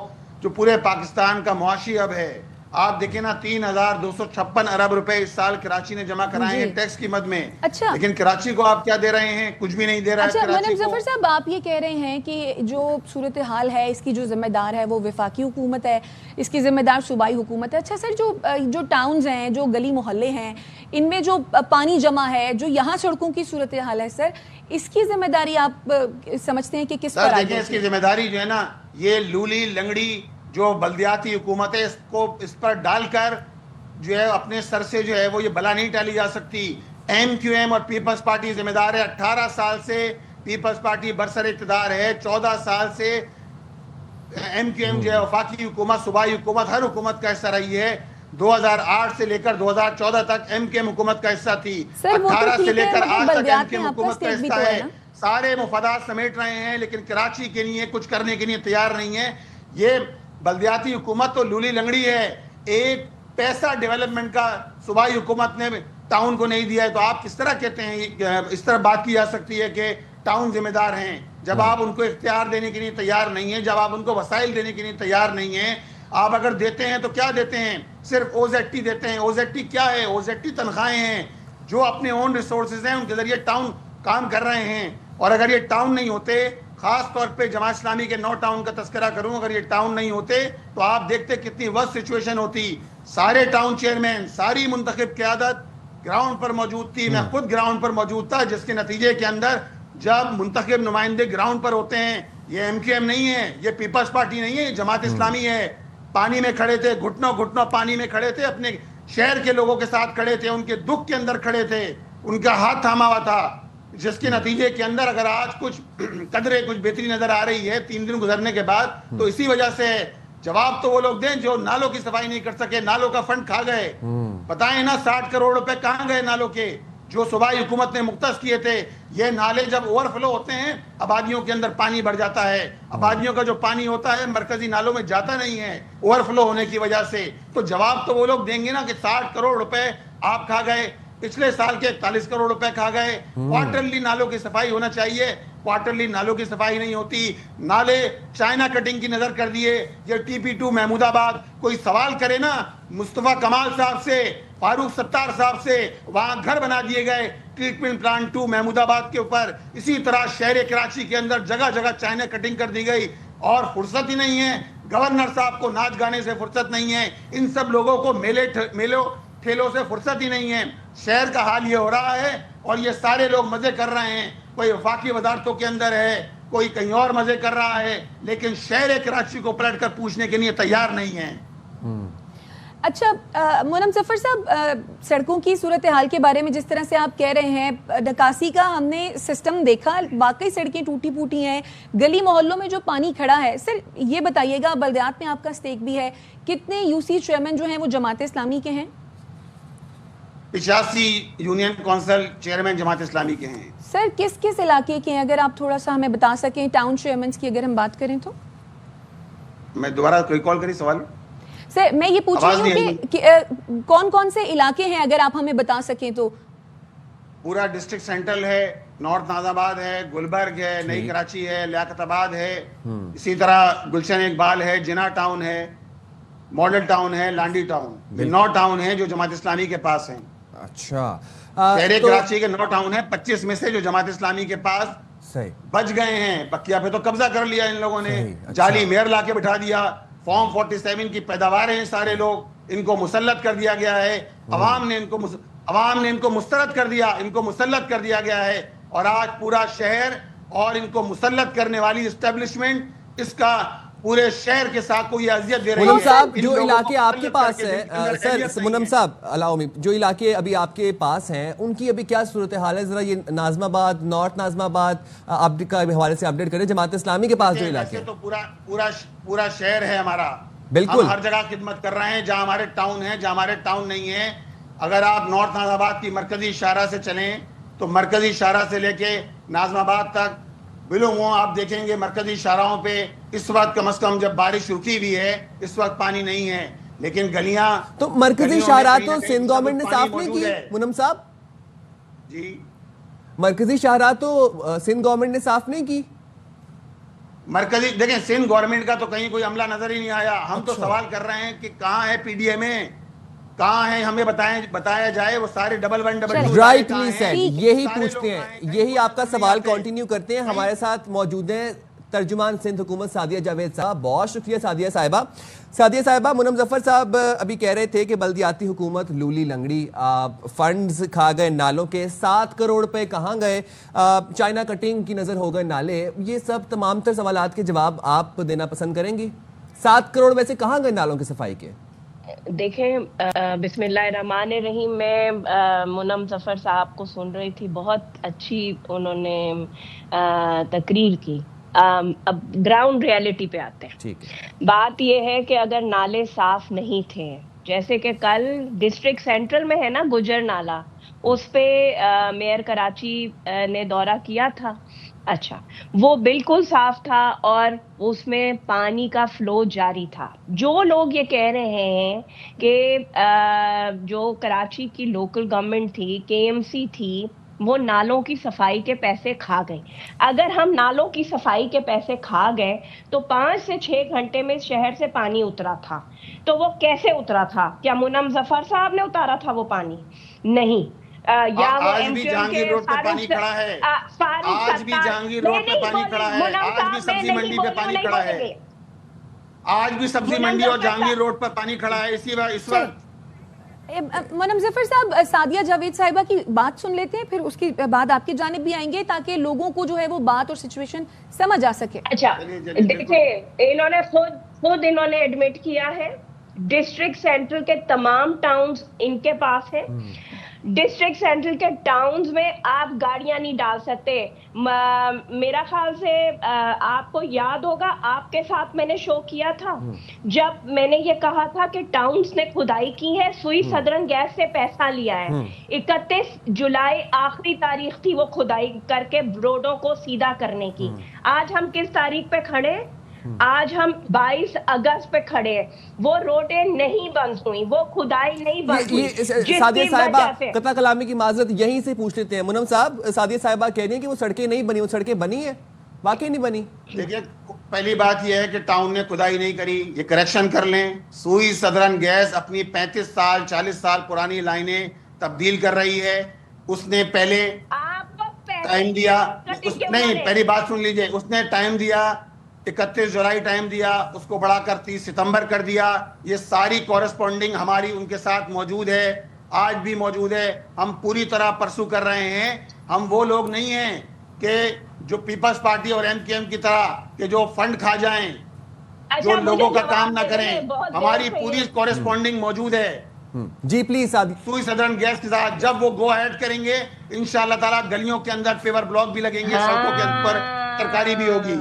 जो पूरे पाकिस्तान का मुआशी हब है, आप देखें ना 3256 अरब रुपए इस साल कराची ने जमा कराए हैं टैक्स की मद में। अच्छा, लेकिन कराची को आप क्या दे रहे हैं? कुछ भी नहीं दे रहा है। अच्छा मुनम जफर साहब, आप ये कह रहे हैं कि जो सूरत हाल है इसकी जो जिम्मेदार है वो वफाकी हुकूमत है, इसकी जिम्मेदार सूबाई हुकूमत है। अच्छा सर, जो टाउन्स हैं, जो गली मोहल्ले हैं, इनमें जो पानी जमा है, जो यहाँ सड़कों की सूरत हाल है, सर इसकी जिम्मेदारी आप समझते हैं कि किस पर है? इसकी जिम्मेदारी जो है ना, ये लूली लंगड़ी जो बल्दियाती हुकूमत है इसको इस पर डालकर जो है अपने सर से जो है वो ये बला नहीं टाली जा सकती। MQM और पीपल्स पार्टी जिम्मेदार है। 18 साल से पीपल्स पार्टी बरसर इक़्तिदार है, 14 साल से MQM जो है वफाकी हुकूमत, सूबाई हुकूमत, हर हुकूमत का हिस्सा रही है। 2008 से लेकर 2014 तक MQM हुकूमत का हिस्सा थी। 18 से लेकर आज तक MQM हुकूमत का हिस्सा है। सारे मुफादात समेट रहे हैं लेकिन कराची के लिए कुछ करने के लिए तैयार नहीं है। ये बल्दियाती हुकूमत तो लूली लंगड़ी है, एक पैसा डेवलपमेंट का सूबाई हुकूमत ने टाउन को नहीं दिया है। तो आप किस तरह कहते हैं, इस तरह बात की जा सकती है कि टाउन जिम्मेदार हैं जब आप उनको इख्तियार देने के लिए तैयार नहीं है, जब आप उनको वसाइल देने के लिए तैयार नहीं है। आप अगर देते हैं तो क्या देते हैं? सिर्फ OZT देते हैं। OZT क्या है? OZT तनख्वाहें हैं जो अपने ओन रिसोर्सेज हैं, उनके जरिए टाउन काम कर रहे हैं। और अगर ये टाउन नहीं होते, खास तौर पे जमात इस्लामी के 9 टाउन का तस्करा करूं, अगर ये टाउन नहीं होते तो आप देखते कितनी वर्स्ट सिचुएशन होती। सारे टाउन चेयरमैन, सारी मुंतखब क़यादत ग्राउंड पर मौजूद थी। मैं खुद ग्राउंड पर मौजूद था, जिसके नतीजे के अंदर जब मुंतखब नुमाइंदे ग्राउंड पर होते हैं, ये MQM नहीं है, ये पीपल्स पार्टी नहीं है, ये जमात इस्लामी है। पानी में खड़े थे, घुटनों घुटनों पानी में खड़े थे, अपने शहर के लोगों के साथ खड़े थे, उनके दुख के अंदर खड़े थे, उनका हाथ थामा हुआ था, जिसके नतीजे के अंदर अगर आज कुछ कदरे कुछ बेहतरी नजर आ रही है 3 दिन गुजरने के बाद, तो इसी वजह से जवाब तो वो लोग दें जो नालों की सफाई नहीं कर सके, नालों का फंड खा गए। बताएं ना 60 करोड़ रुपए कहाँ गए नालों के जो सूबाई हुकूमत ने मुख्तस किए थे। ये नाले जब ओवरफ्लो होते हैं, आबादियों के अंदर पानी बढ़ जाता है। आबादियों का जो पानी होता है मरकजी नालों में जाता नहीं है ओवरफ्लो होने की वजह से। तो जवाब तो वो लोग देंगे ना कि 60 करोड़ रुपए आप खा गए, पिछले साल के 41 करोड़ रुपए खा गए। क्वार्टरली नालों की सफाई होना चाहिए। क्वार्टरली नालों की सफाई नहीं होती, नाले चाइना कटिंग की नजर कर दिए। ये TP2 महमूदाबाद, कोई सवाल करे ना मुस्तफा कमाल साहब से, फारूक सत्तार साहब से, वहां घर बना दिए गए ट्रीटमेंट प्लांट 2 महमूदाबाद के ऊपर। इसी तरह शहर कराची के अंदर जगह जगह चाइना कटिंग कर दी गई और फुर्सत ही नहीं है। गवर्नर साहब को नाच गाने से फुर्सत नहीं है, इन सब लोगों को मेलों ठेलों से फुर्सत ही नहीं है। शहर का हाल ये हो रहा है और ये सारे लोग मजे कर रहे हैं, कोई वफाकी वजारतों के अंदर है, कोई कहीं और मजे कर रहा है, लेकिन शहर कराची को पलट कर पूछने के लिए तैयार नहीं है। अच्छा मोनम जफर साहब, सड़कों की सूरत हाल के बारे में जिस तरह से आप कह रहे हैं, निकासी का हमने सिस्टम देखा, वाकई सड़कें टूटी फूटी हैं, गली मोहल्लों में जो पानी खड़ा है। सर ये बताइएगा, बल्दियात में आपका स्टेक भी है, कितने UC चेयरमैन जो हैं वो जमात इस्लामी के हैं? 85 union council chairman Jamaat Islami के हैं। सर किस किस इलाके के हैं, अगर आप थोड़ा सा हमें बता सकें, टाउन चेयरमैन की अगर हम बात करें तो? मैं दोबारा कोई कॉल करी सवाल? सर मैं ये पूछ रही हूँ कि कौन कौन से इलाके हैं, अगर आप हमें बता सकें तो? पूरा डिस्ट्रिक्ट सेंट्रल है, नॉर्थ नाजाबाद है, गुलबर्ग है, नई कराची है, लियाकताबाद है, इसी तरह गुलशन इकबाल है, जिना टाउन है, मॉडल टाउन है, लांडी टाउन, ये 9 टाउन है जो जमात इस्लामी के पास हैं। अच्छा, शहर कराची के 9 टाउन है, 25 में से जो जमात इस्लामी के पास सही बच गए हैं। बकिया पे तो कब्जा कर लिया इन लोगों ने, अच्छा। जाली मेयर लाके बिठा दिया, फॉर्म 47 की पैदावार हैं सारे लोग, इनको मुसल्लत कर दिया गया है, अवाम ने इनको मुस्तरद कर दिया, इनको मुसल्लत कर दिया गया है, और आज पूरा शहर और इनको मुसल्लत करने वाली एस्टेब्लिशमेंट इसका पूरे शहर के साथ को ये अजियत दे रही है। मुनम साहब, इन जो लोगों इलाके को आपके पास करके है, खैरियत सर नहीं मुनम है। साहब अलाउ मी, जो इलाके अभी आपके पास हैं उनकी अभी क्या सूरत हाल है, जरा ये नाजमाबाद, नॉर्थ नाजमाबाद आप का हवाले से अपडेट करें, जमात इस्लामी के पास जो इलाके हैं। तो पूरा शहर है हमारा, बिल्कुल हम हर जगह खिदमत कर रहे हैं, जहां हमारे टाउन है, जहां हमारे टाउन नहीं है। अगर आप नॉर्थ नाजाबाद की मरकजी शाहरा से चलें तो मरकजी शाहरा से लेके नाजमाबाद तक बिलोंगो आप देखेंगे, मरकजी शाहराओं पे इस वक्त कम से कम जब बारिश रुकी भी है इस वक्त पानी नहीं है, लेकिन गलियां तो मरकजी शाहरा तो सिंध गवर्नमेंट ने साफ नहीं की मुनम साहब जी। मरकजी शाहरा तो सिंध गवर्नमेंट ने साफ नहीं की। मरकजी देखें, सिंध गवर्नमेंट का तो कहीं कोई अमला नजर ही नहीं आया। हम तो अच्छा। सवाल कर रहे हैं कि कहाँ है PDMA, कहाँ है, हमें बताया जाए। वो सारे डबल 1 डबल 2 राइटली सर, यही सारे पूछते लोग हैं, कहाँ यही आपका नहीं सवाल आते। कंटिन्यू करते हैं। हमारे साथ मौजूद हैं तर्जुमान सिंध हुकूमत सादिया जावेद साहब। बहुत शुक्रिया सादिया साहिबा। मुनम जफर साहब अभी कह रहे थे कि बल्दियाती हुकूमत लूली लंगड़ी, फंड्स खा गए नालों के, 7 करोड़ रुपए कहाँ गए, चाइना कटिंग की नजर हो गए नाले, ये सब तमाम तर सवालात के जवाब आप देना पसंद करेंगी? 7 करोड़ वैसे कहाँ गए नालों की सफाई के? देखें, बिस्मिल्लाहिर्रहमानिर्रहीम, मैं मुनम जफर साहब को सुन रही थी, बहुत अच्छी उन्होंने तकरीर की। अब ग्राउंड रियलिटी पे आते हैं। ठीक है, बात यह है कि अगर नाले साफ नहीं थे, जैसे कि कल डिस्ट्रिक्ट सेंट्रल में है ना गुजर नाला, उस पे मेयर कराची ने दौरा किया था। अच्छा, वो बिल्कुल साफ था और उसमें पानी का फ्लो जारी था। जो लोग ये कह रहे हैं कि जो कराची की लोकल गवर्नमेंट थी, KMC थी, वो नालों की सफाई के पैसे खा गई। अगर हम नालों की सफाई के पैसे खा गए तो 5 से 6 घंटे में शहर से पानी उतरा था। तो वो कैसे उतरा था? क्या मुनम जफर साहब ने उतारा था वो पानी? नहीं। या वो आज भी जहांगीर रोड पे पानी खड़ा है, आज भी जहांगीर रोड पे पानी खड़ा है, आज भी सब्जी मंडी पे पानी खड़ा है, आज भी सब्जी मंडी और जहांगीर रोड पर पानी खड़ा है। इस वक्त मुनम जफर साहब, सादिया जावेद साहिबा की बात सुन लेते हैं, फिर उसके बाद आपकी जानिब भी आएंगे ताकि लोगों को जो है वो बात और सिचुएशन समझ आ सके। अच्छा, देखिए, इन्होंने खुद इन्होंने एडमिट किया है, डिस्ट्रिक्ट सेंट्रल के तमाम टाउन्स इनके पास है। डिस्ट्रिक्ट सेंट्रल के टाउन्स में आप गाड़ियां नहीं डाल सकते। मेरा ख्याल से आपको याद होगा, आपके साथ मैंने शो किया था जब मैंने ये कहा था कि टाउन्स ने खुदाई की है, सुई सदरन गैस से पैसा लिया है। 31 जुलाई आखिरी तारीख थी वो खुदाई करके रोडों को सीधा करने की। आज हम किस तारीख पे खड़े? आज हम 22 अगस्त पे खड़े हैं, वो रोडें नहीं बंद हुई, वो खुदाई नहीं बंद हुई, सादिया साहिबा, कतला कलामी की माजरत यहीं से पूछ लेते हैं। मुनम साहब, सादिया साहिबा कह रही हैं कि वो सड़कें नहीं बनी, वो सड़कें बनी है, वाकई नहीं बनी। देखिए, पहली बात यह है कि टाउन ने खुदाई नहीं करी, ये करेक्शन कर लें। सुई सदरन गैस अपनी 35 साल 40 साल पुरानी लाइनें तब्दील कर रही है। उसने पहले टाइम दिया, नहीं, पहली बात सुन लीजिए, उसने टाइम दिया 31 जुलाई टाइम दिया, उसको बढ़ाकर 30 सितंबर कर दिया। ये सारी कॉरेस्पॉन्डिंग हमारी उनके साथ मौजूद है, आज भी मौजूद है। हम पूरी तरह परसू कर रहे हैं। हम वो लोग नहीं हैं कि जो पीपल्स पार्टी और एमकेएम की तरह कि जो फंड खा जाएं, जो लोगों का काम ना करें। हमारी पूरी कॉरेस्पॉन्डिंग मौजूद है। जी प्लीज सादिया। सुई सदरन गैस के साथ जब वो गो अहेड करेंगे, इंशाअल्लाह ताला गलियों के अंदर फेवर ब्लॉक भी लगेंगे, सड़कों के ऊपर तरकारी भी होगी।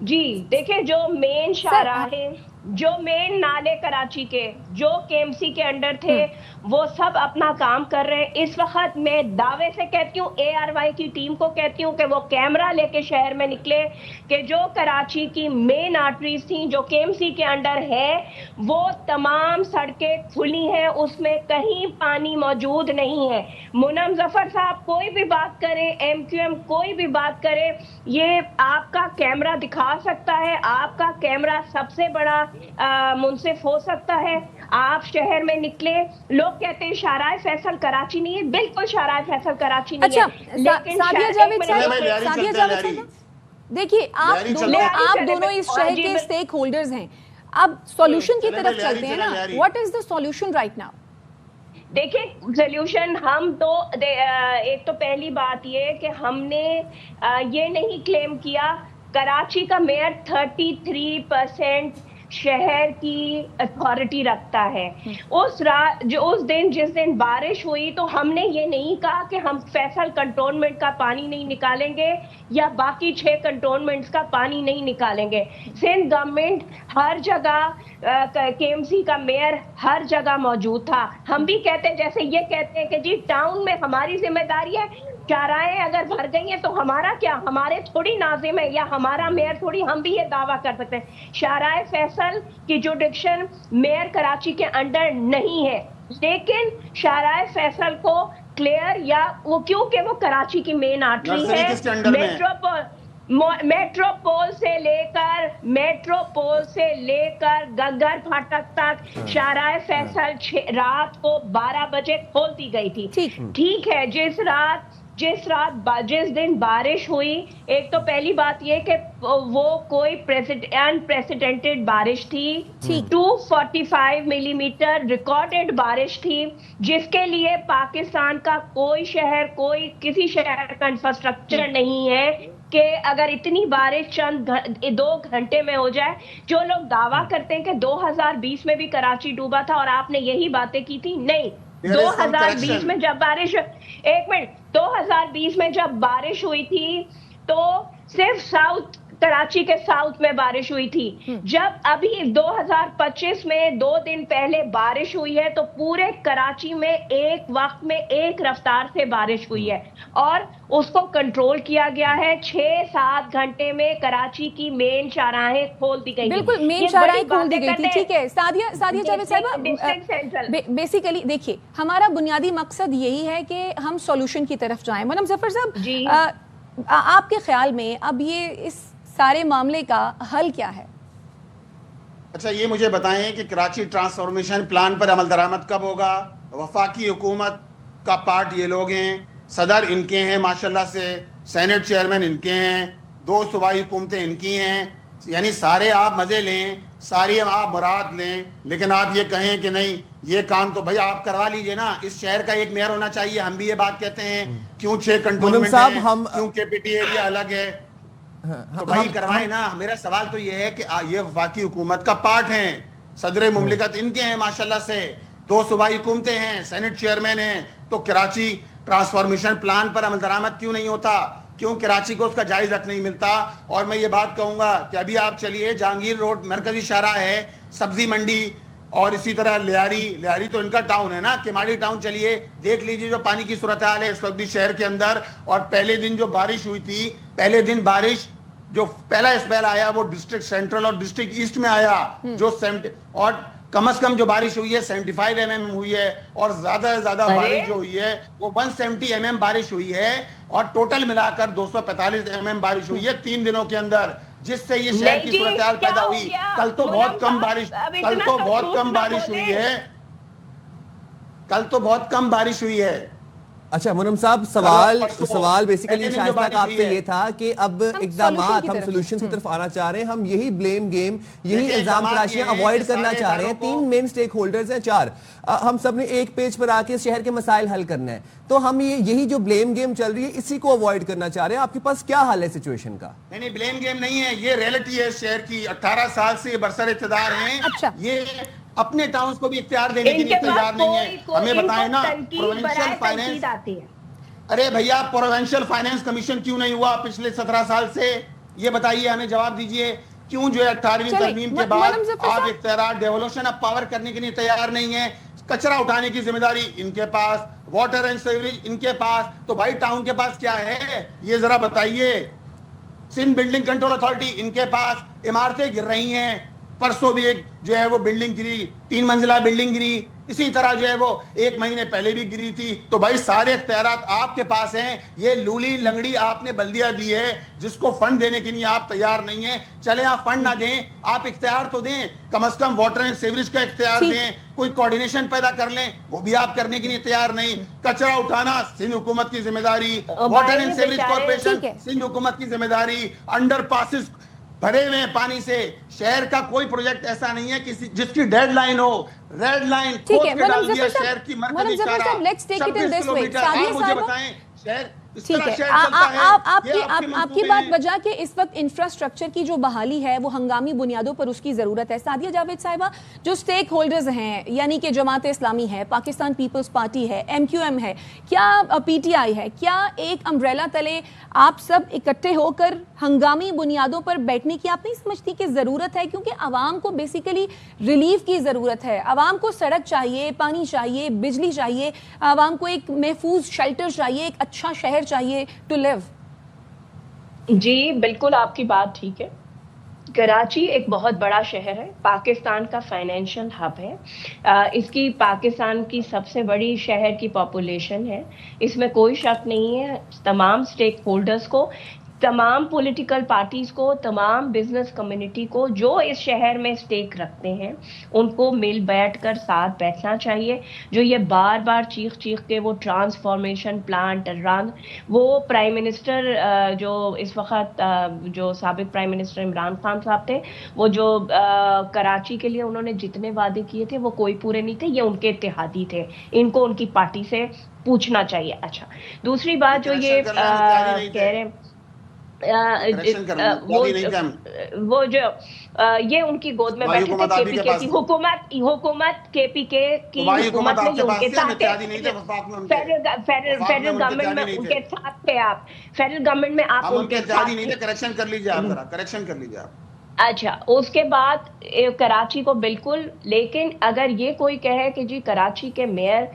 जी देखिए, जो मेन शाहराहे, जो मेन नाले कराची के जो केएमसी के अंडर थे, वो सब अपना काम कर रहे हैं। इस वक्त मैं दावे से कहती हूँ, ARY की टीम को कहती हूँ कि वो कैमरा लेके शहर में निकले कि जो कराची की मेन आर्टरीज थी, जो केएमसी के अंडर है, वो तमाम सड़कें खुली हैं, उसमें कहीं पानी मौजूद नहीं है। मुनम जफर साहब कोई भी बात करें, MQM कोई भी बात करे, ये आपका कैमरा दिखा सकता है, आपका कैमरा सबसे बड़ा मुंसिफ हो सकता है। आप शहर में निकले, लोग कहते हैं शाहराह फैसल कराची नहीं है, बिल्कुल शाहराह फैसल कराची नहीं है। लेकिन सादिया जावेद साहब, देखिए आप दोनों इस शहर के स्टेक होल्डर्स हैं, अब सॉल्यूशन की तरफ चलते हैं ना। What is the solution right now? देखिए, सोल्यूशन हम तो एक तो पहली बात ये कि हमने ये नहीं क्लेम किया, कराची का मेयर 33% शहर की अथॉरिटी रखता है। उस दिन जिस दिन बारिश हुई, तो हमने ये नहीं कहा कि हम फैसल कंटोनमेंट का पानी नहीं निकालेंगे या बाकी 6 कंटोनमेंट्स का पानी नहीं निकालेंगे। सिंध गवर्नमेंट हर जगह, केएमसी का मेयर हर जगह मौजूद था। हम भी कहते हैं, जैसे ये कहते हैं कि जी टाउन में हमारी जिम्मेदारी है, शाहराहें अगर भर गई हैं तो हमारा क्या, हमारे थोड़ी नाजिम है या हमारा मेयर थोड़ी, हम भी ये दावा कर सकते हैं। शाहराह फैसल की जुडिक्शन मेयर कराची के अंडर नहीं है, लेकिन शाहराह फैसल को क्लियर, या वो क्योंकि वो कराची की मेन आर्टरी है, मेट्रोपोल से लेकर गग्गर फाटक तक शाहराह फैसल रात को 12 बजे खोलती गई थी। ठीक है, जिस दिन बारिश हुई, एक तो पहली बात ये कि वो कोई अनप्रेसिडेंटेड बारिश थी, 245 मिलीमीटर रिकॉर्डेड बारिश थी, जिसके लिए पाकिस्तान का कोई शहर, कोई किसी शहर का इंफ्रास्ट्रक्चर नहीं है कि अगर इतनी बारिश चंद 2 घंटे में हो जाए। जो लोग दावा करते हैं कि 2020 में भी कराची डूबा था और आपने यही बातें की थी, नहीं, 2020 में जब बारिश, 1 मिनट, 2020 में जब बारिश हुई थी तो सिर्फ कराची के साउथ में बारिश हुई थी। जब अभी 2025 में 2 दिन पहले बारिश हुई है तो पूरे कराची में एक वक्त में एक रफ्तार से बारिश हुई है और उसको कंट्रोल किया गया है। 6-7 घंटे में कराची की मेन शाहराहें खोल दी गई। बिल्कुल, मेन शाहराहें खोल दी गई थी। ठीक है, सादिया जावेद साहिबा, बेसिकली देखिए, हमारा बुनियादी मकसद यही है कि हम सॉल्यूशन की तरफ जाएं। मुनम जफर साहब, आपके ख्याल में अब ये इस सारे मामले का हल क्या है? अच्छा, ये मुझे बताएं कि कराची ट्रांसफॉर्मेशन प्लान पर अमल दरामद कब होगा? वफाकी हुकूमत का पार्ट ये लोग हैं, सदर इनके हैं माशाल्लाह से, सेनेट चेयरमैन इनके हैं, 2 सूबाई हुकूमतें इनकी हैं, यानी सारे आप मजे लें, सारी आप मुराद लें, लेकिन आप ये कहें कि नहीं, ये काम तो भाई आप करवा लीजिए ना। इस शहर का एक मेयर होना चाहिए, हम भी ये बात कहते हैं। क्यों 6 कंटोनमेंट है, क्यों केपीटी एरिया अलग है, तो भाई करवाए ना। मेरा सवाल तो ये है कि ये वफाकी हुकूमत का पार्ट हैं, सदर मुमलिकत इनके हैं माशाल्लाह से, 2 सूबाई हुकूमतें हैं, सेनेट चेयरमैन हैं, तो कराची ट्रांसफॉर्मेशन प्लान पर अमल दरामद क्यों नहीं होता? क्यों कराची को उसका जायज हक नहीं मिलता? और मैं ये बात कहूंगा कि अभी आप चलिए, जहांगीर रोड मरकजी शाहराह है, सब्जी मंडी और इसी तरह लियारी तो इनका टाउन है ना, किमाड़ी टाउन, चलिए देख लीजिए जो पानी की सूरत हाल है इस वक्त भी शहर के अंदर। और पहले दिन जो बारिश हुई थी, पहले दिन बारिश जो पहला स्पेल आया वो डिस्ट्रिक्ट सेंट्रल और डिस्ट्रिक्ट ईस्ट में आया, जो 70 और कम से कम जो बारिश हुई है 75 mm हुई है, और ज्यादा से ज्यादा बारिश जो हुई है वो 170 mm बारिश हुई है, और टोटल मिलाकर 245 mm बारिश हुई है 3 दिनों के अंदर, जिससे ये शहर की सूरत-ए-हाल पैदा हुई। कल तो बहुत कम बारिश हुई है, कल तो बहुत कम बारिश हुई है। अच्छा मुनम साहब, सवाल बेसिकली शाइस्ता का आपसे ये था कि अब इक़दामात, हम सोल्यूशन की तरफ आना चाह रहे हैं, हम यही ब्लेम गेम, यही इल्जाम तराशियां अवॉइड करना चाह रहे हैं। 3 मेन स्टेक होल्डर्स हैं, 4, हम सब ने एक पेज पर आके शहर के मसाइल हल करना है, तो हम यही जो ब्लेम गेम चल रही है इसी को अवॉइड करना चाह रहे हैं। आपके पास क्या हाल है सिचुएशन का? नहीं, ब्लेम गेम नहीं है, ये रियलिटी है शहर की। 18 साल से बरसर इक़्तिदार हैं। अच्छा। ये अपने टाउन्स को भी इख्तियार देने के लिए तैयार नहीं है। हमें बताएं ना, प्रोविंशियल फाइनेंस, अरे भैया प्रोविंशियल फाइनेंस कमीशन क्यों नहीं हुआ पिछले 17 साल से? ये बताइए, हमें जवाब दीजिए। क्यों जो है 18वीं तरमीम के बाद आप इख्तियार डेवोल्यूशन ऑफ पावर करने के लिए तैयार नहीं है? कचरा उठाने की जिम्मेदारी इनके पास, वाटर एंड सीवरेज इनके पास, तो भाई टाउन के पास क्या है ये जरा बताइए। सिंध बिल्डिंग कंट्रोल अथॉरिटी इनके पास, इमारतें गिर रही हैं। परसों भी एक जो है वो बिल्डिंग गिरी, 3 मंजिला बिल्डिंग गिरी, इसी तरह जो है वो 1 महीने पहले भी गिरी थी। तो भाई सारे इख्तियारात आपके पास हैं। ये लूली लंगड़ी आपने बल्दिया दी है जिसको फंड देने के लिए आप तैयार नहीं है। चले आप फंड ना दें, आप इख्तियार तो दें, कम से कम वाटर एंड सीवरेज का इख्तियार दें, कोई कोऑर्डिनेशन पैदा कर लें, वो भी आप करने के लिए तैयार नहीं। कचरा उठाना सिंध हुकूमत की जिम्मेदारी, water and sewerage corporation Sindh हुकूमत की जिम्मेदारी, अंडर पासिस भरे हुए पानी से। शहर का कोई प्रोजेक्ट ऐसा नहीं है किसी जिसकी डेडलाइन हो। रेड लाइन खोद के डाल दिया शहर की मरकजी चारा, 26 किलोमीटर। मुझे बताएं शहर ठीक है, आपकी बात बजा के इस वक्त इंफ्रास्ट्रक्चर की जो बहाली है वो हंगामी बुनियादों पर उसकी जरूरत है। सादिया जावेद साहिबा, जो स्टेक होल्डर्स हैं यानी कि जमात इस्लामी है, पाकिस्तान पीपल्स पार्टी है, MQM है, क्या PTI है, क्या एक अम्ब्रेला तले आप सब इकट्ठे होकर हंगामी बुनियादों पर बैठने की आप नहीं समझती कि जरूरत है? क्योंकि आवाम को बेसिकली रिलीफ की जरूरत है। आवाम को सड़क चाहिए, पानी चाहिए, बिजली चाहिए, आवाम को एक महफूज शेल्टर चाहिए, एक अच्छा शहर चाहिए टू लिव। जी बिल्कुल, आपकी बात ठीक है। कराची एक बहुत बड़ा शहर है, पाकिस्तान का फाइनेंशियल हब है। इसकी पाकिस्तान की सबसे बड़ी शहर की पॉपुलेशन है, इसमें कोई शक नहीं है। तमाम स्टेक होल्डर्स को, तमाम पॉलिटिकल पार्टीज को, तमाम बिजनेस कम्युनिटी को जो इस शहर में स्टेक रखते हैं उनको मिल बैठकर साथ बैठना चाहिए। जो ये बार बार चीख के वो ट्रांसफॉर्मेशन प्लान रन, वो प्राइम मिनिस्टर जो इस वक्त जो साबिक प्राइम मिनिस्टर इमरान खान साहब थे, वो जो कराची के लिए उन्होंने जितने वादे किए थे वो कोई पूरे नहीं थे। ये उनके इत्तेहादी थे, इनको उनकी पार्टी से पूछना चाहिए। अच्छा, दूसरी बात जो ये कह रहे हैं वो जो ये उनकी गोद में बैठे थे KPK की हुकूमत KPK की हुकूमत में, जो उनके साथ फेडरल गवर्नमेंट में उनके साथ थे आप, फेडरल गवर्नमेंट में आप उनके साथ नहीं थे। करेक्शन कर लीजिए आप, जरा करेक्शन कर लीजिए आप। अच्छा, उसके बाद कराची को बिल्कुल, लेकिन अगर ये कोई कहे कि जी कराची के मेयर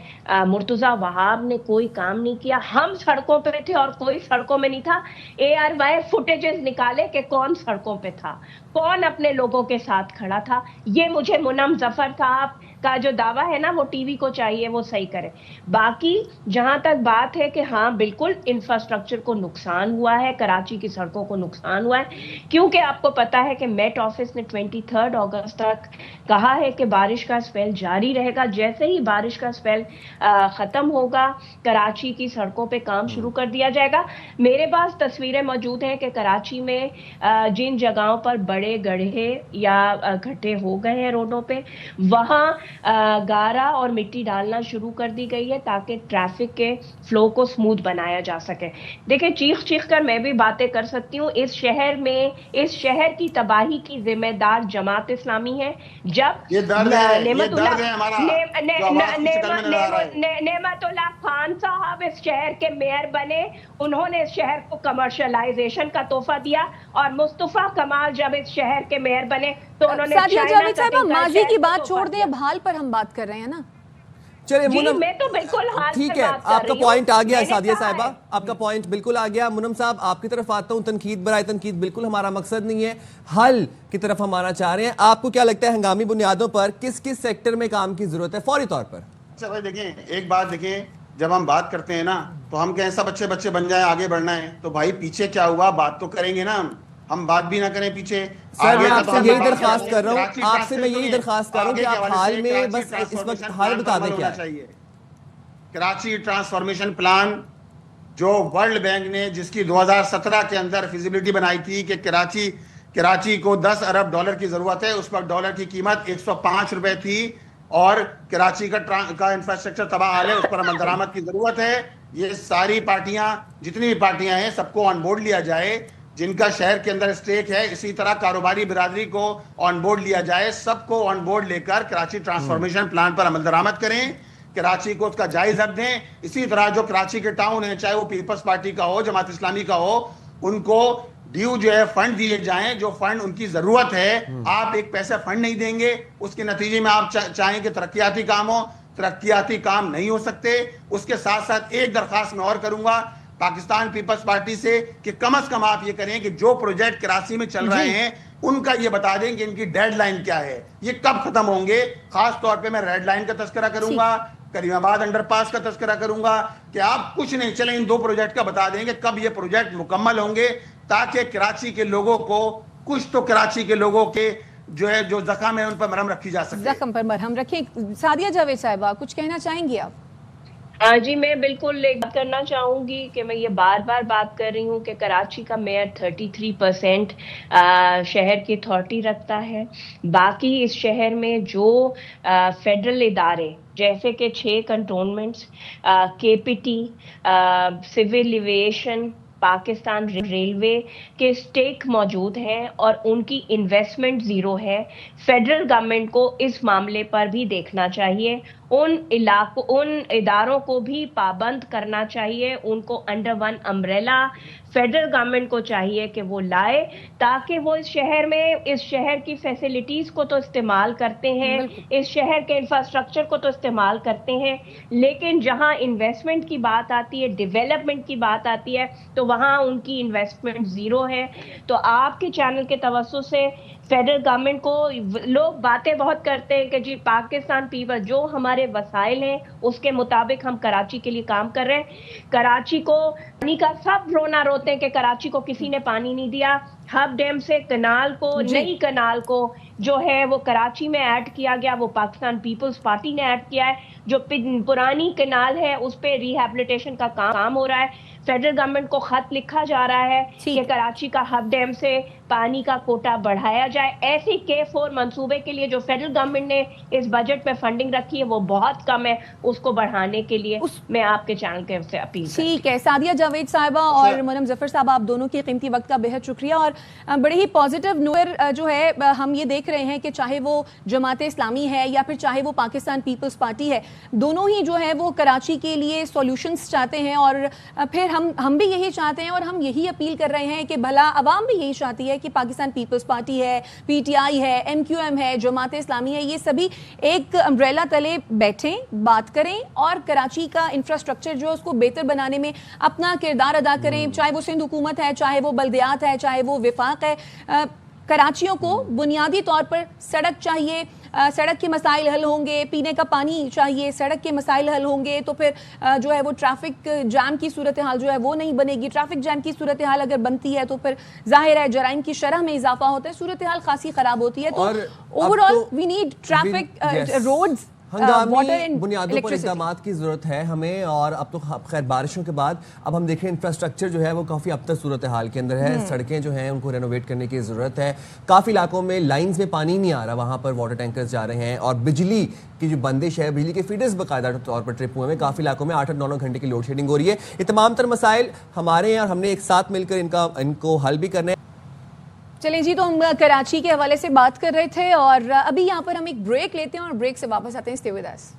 मुर्तजा वहाब ने कोई काम नहीं किया, हम सड़कों पे थे और कोई सड़कों में नहीं था, ARY फुटेजेस निकाले कि कौन सड़कों पे था, कौन अपने लोगों के साथ खड़ा था। ये मुझे मुनम जफर साहब का जो दावा है ना वो टीवी को चाहिए वो सही करे। बाकी जहां तक बात है कि हाँ बिल्कुल इंफ्रास्ट्रक्चर को नुकसान हुआ है, कराची की सड़कों को नुकसान हुआ है, क्योंकि आपको पता है कि मेट ऑफिस ने 23 अगस्त तक कहा है कि बारिश का स्पेल जारी रहेगा। जैसे ही बारिश का स्पेल खत्म होगा कराची की सड़कों पे काम शुरू कर दिया जाएगा। मेरे पास तस्वीरें मौजूद हैं कि कराची में जिन जगहों पर बड़े गड्ढे या गड्ढे हो गए हैं रोडों पे, वहां गारा और मिट्टी डालना शुरू कर दी गई है ताकि ट्रैफिक के फ्लो को स्मूथ बनाया जा सके। देखिए, चीख कर मैं भी बातें कर सकती हूँ। इस शहर में, इस शहर की तबाही की जिम्मेदार जमात इस्लामी है। जब नेमतुल्लाह खान साहब इस शहर के मेयर बने, उन्होंने इस शहर को कमर्शलाइजेशन का तोहफा दिया, और मुस्तफा कमाल जब इस शहर के मेयर बने तो उन्होंने सादिया जावेद साहब, माजी की बात छोड़ दें, अब हाल पर हम बात कर रहे हैं ना। चलिए जी, मुनम, मैं तो बिल्कुल हाल ठीक पर है, बात कर आपका रही हूँ। पॉइंट आ गया मैंने सादिया कहा साहिबा, है। आपका पॉइंट बिल्कुल आ गया। मुनम साहब आपकी तरफ आता हूं, तनकीद बराए तनकीद बिल्कुल हमारा मकसद नहीं है, हल की तरफ हम आना चाह रहे हैं। आपको क्या लगता है हंगामी बुनियादों पर किस किस सेक्टर में काम की जरूरत है फौरी तौर पर? अच्छा भाई देखें, एक बात देखें, जब हम बात करते हैं ना तो हम कहें सब अच्छे बच्चे बन जाएं, आगे बढ़ना है, तो भाई पीछे क्या हुआ बात तो करेंगे ना। हम बात भी ना करें पीछे सर मैं का, आपसे तो हम यही बात दरखास्त करेंगे। कर रहा कराची हूं, आपसे मैं यही ट्रांसफर दरखास्त कर रहा हूं कि आगे के आप हवाले हाल से में कराची बस इस वक्त ट्रांसफॉर्मेशन हाल प्लान बता पर दें अमल क्या होना है। चाहिए। कराची ट्रांसफॉर्मेशन प्लान जो वर्ल्ड बैंक ने, जिसकी 2017 के अंदर फिजिबिलिटी बनाई थी कि कराची को 10 अरब डॉलर की जरूरत है, उस वक्त डॉलर की कीमत 105 रुपए थी और कराची का इंफ्रास्ट्रक्चर तबाह हाल है, उस पर अमल दरामद की जरूरत है। ये सारी पार्टियां, जितनी भी पार्टियां हैं, सबको ऑन बोर्ड लिया जाए, जिनका शहर के अंदर स्टेक है। इसी तरह कारोबारी बिरादरी को ऑन बोर्ड लिया जाए, सबको ऑन बोर्ड लेकर कराची ट्रांसफॉर्मेशन प्लान पर अमल दरामद करें, कराची को उसका जायजा दें। इसी तरह जो कराची के टाउन है, चाहे वो पीपल्स पार्टी का हो, जमात इस्लामी का हो, उनको ड्यू जो है फंड दिए जाएं, जो फंड उनकी जरूरत है। आप एक पैसा फंड नहीं देंगे, उसके नतीजे में आप चाहें कि तरक्याती काम हो, तरक्याती काम नहीं हो सकते। उसके साथ साथ एक दरखास्त मैं और करूंगा पाकिस्तान पीपल्स पार्टी से कि कम से कम आप ये करें कि जो प्रोजेक्ट कराची में चल रहे हैं उनका ये बता दें कि इनकी डेडलाइन क्या है, ये कब खत्म होंगे। खास तौर पे मैं रेड लाइन का तस्करा करूंगा, करीमाबाद अंडरपास का तस्करा करूंगा, कि आप कुछ नहीं चले इन 2 प्रोजेक्ट का बता देंगे कब ये प्रोजेक्ट मुकम्मल होंगे, ताकि कराची के लोगों को, कुछ तो कराची के लोगों के जो जख्म है उन पर मरहम रखी जा सके। जख्म पर मरहम रखें। सादिया जावेद साहिबा कुछ कहना चाहेंगी आप? जी, मैं बिल्कुल एक बात करना चाहूँगी कि मैं ये बार बार बात कर रही हूँ कि कराची का मेयर 33% शहर की अथॉरिटी रखता है। बाकी इस शहर में जो फेडरल इदारे जैसे कि 6 cantonments, KPT, civil aviation, Pakistan railway के स्टेक मौजूद हैं और उनकी इन्वेस्टमेंट ज़ीरो है। फेडरल गवर्नमेंट को इस मामले पर भी देखना चाहिए, उन इदारों को भी पाबंद करना चाहिए, उनको under one umbrella federal government को चाहिए कि वो लाए, ताकि वो इस शहर की फैसिलिटीज़ को तो इस्तेमाल करते हैं, इस शहर के इंफ्रास्ट्रक्चर को तो इस्तेमाल करते हैं, लेकिन जहां इन्वेस्टमेंट की बात आती है, डेवलपमेंट की बात आती है, तो वहां उनकी इन्वेस्टमेंट ज़ीरो है। तो आपके चैनल के तवज्जो से फेडरल गवर्नमेंट को, लोग बातें बहुत करते हैं कि जी पाकिस्तान पीपल, जो हमारे वसाइल हैं उसके मुताबिक हम कराची के लिए काम कर रहे हैं। कराची को पानी का सब रोना रोते हैं कि कराची को किसी ने पानी नहीं दिया। हब डैम से कनाल को, नई कनाल को जो है वो कराची में ऐड किया गया, वो पाकिस्तान पीपल्स पार्टी ने ऐड किया है। जो पुरानी कनाल है उस पे रिहैबिलिटेशन का काम हो रहा है। फेडरल गवर्नमेंट को खत लिखा जा रहा है कि कराची का हब डैम से पानी का कोटा बढ़ाया जाए। ऐसी K4 मंसूबे के लिए जो फेडरल गवर्नमेंट ने इस बजट में फंडिंग रखी है वो बहुत कम है, उसको बढ़ाने के लिए मैं आपके चैनल के से अपील करती हूं। ठीक है, सादिया जावेद साहिबा और मुनम जफर साहब, आप दोनों के कीमती वक्त का बेहद शुक्रिया। और बड़े ही पॉजिटिव नोट जो है हम ये देख रहे हैं कि चाहे वो जमात इस्लामी है या फिर चाहे वो पाकिस्तान पीपल्स पार्टी है, दोनों ही जो है वो कराची के लिए सॉल्यूशंस चाहते हैं। और फिर हम भी यही चाहते हैं और हम यही अपील कर रहे हैं कि भला अवाम भी यही चाहती है कि पाकिस्तान पीपल्स पार्टी है, PTI है, MQM है, जमात इस्लामी है, ये सभी एक अम्ब्रेला तले बैठें, बात करें और कराची का इंफ्रास्ट्रक्चर जो है उसको बेहतर बनाने में अपना किरदार अदा करें। चाहे वो सिंध हुकूमत है, चाहे वो बल्दियात है, चाहे वो विफाक है। कराचियों को बुनियादी तौर पर सड़क चाहिए, सड़क के मसाइल हल होंगे, पीने का पानी चाहिए, सड़क के मसाइल हल होंगे, तो फिर जो है वो ट्रैफिक जाम की सूरत हाल जो है वो नहीं बनेगी। ट्रैफिक जाम की सूरत हाल अगर बनती है तो फिर जाहिर है जराइम की शरह में इजाफा होता है, सूरत हाल खासी खराब होती है। तो overall we need traffic, roads, हंगामी बुनियादों पर इक़दामात की ज़रूरत है हमें। और अब तो खैर बारिशों के बाद अब हम देखें इंफ्रास्ट्रक्चर जो है वो काफ़ी अब तक सूरत हाल के अंदर है। सड़कें जो हैं उनको रेनोवेट करने की ज़रूरत है। काफ़ी इलाकों में लाइंस में पानी नहीं आ रहा, वहाँ पर वाटर टैंकर्स जा रहे हैं। और बिजली की जो बंदिश है, बिजली के फीडर्स बाकायदा तौर पर ट्रिप हुए हैं। काफ़ी इलाकों में 8-9 घंटे की लोड शेडिंग हो रही है। ये तमाम तर मसाइल हमारे हैं और हमने एक साथ मिलकर इनको हल भी करने। चलें जी, तो हम कराची के हवाले से बात कर रहे थे और अभी यहाँ पर हम एक ब्रेक लेते हैं और ब्रेक से वापस आते हैं। Stay with us.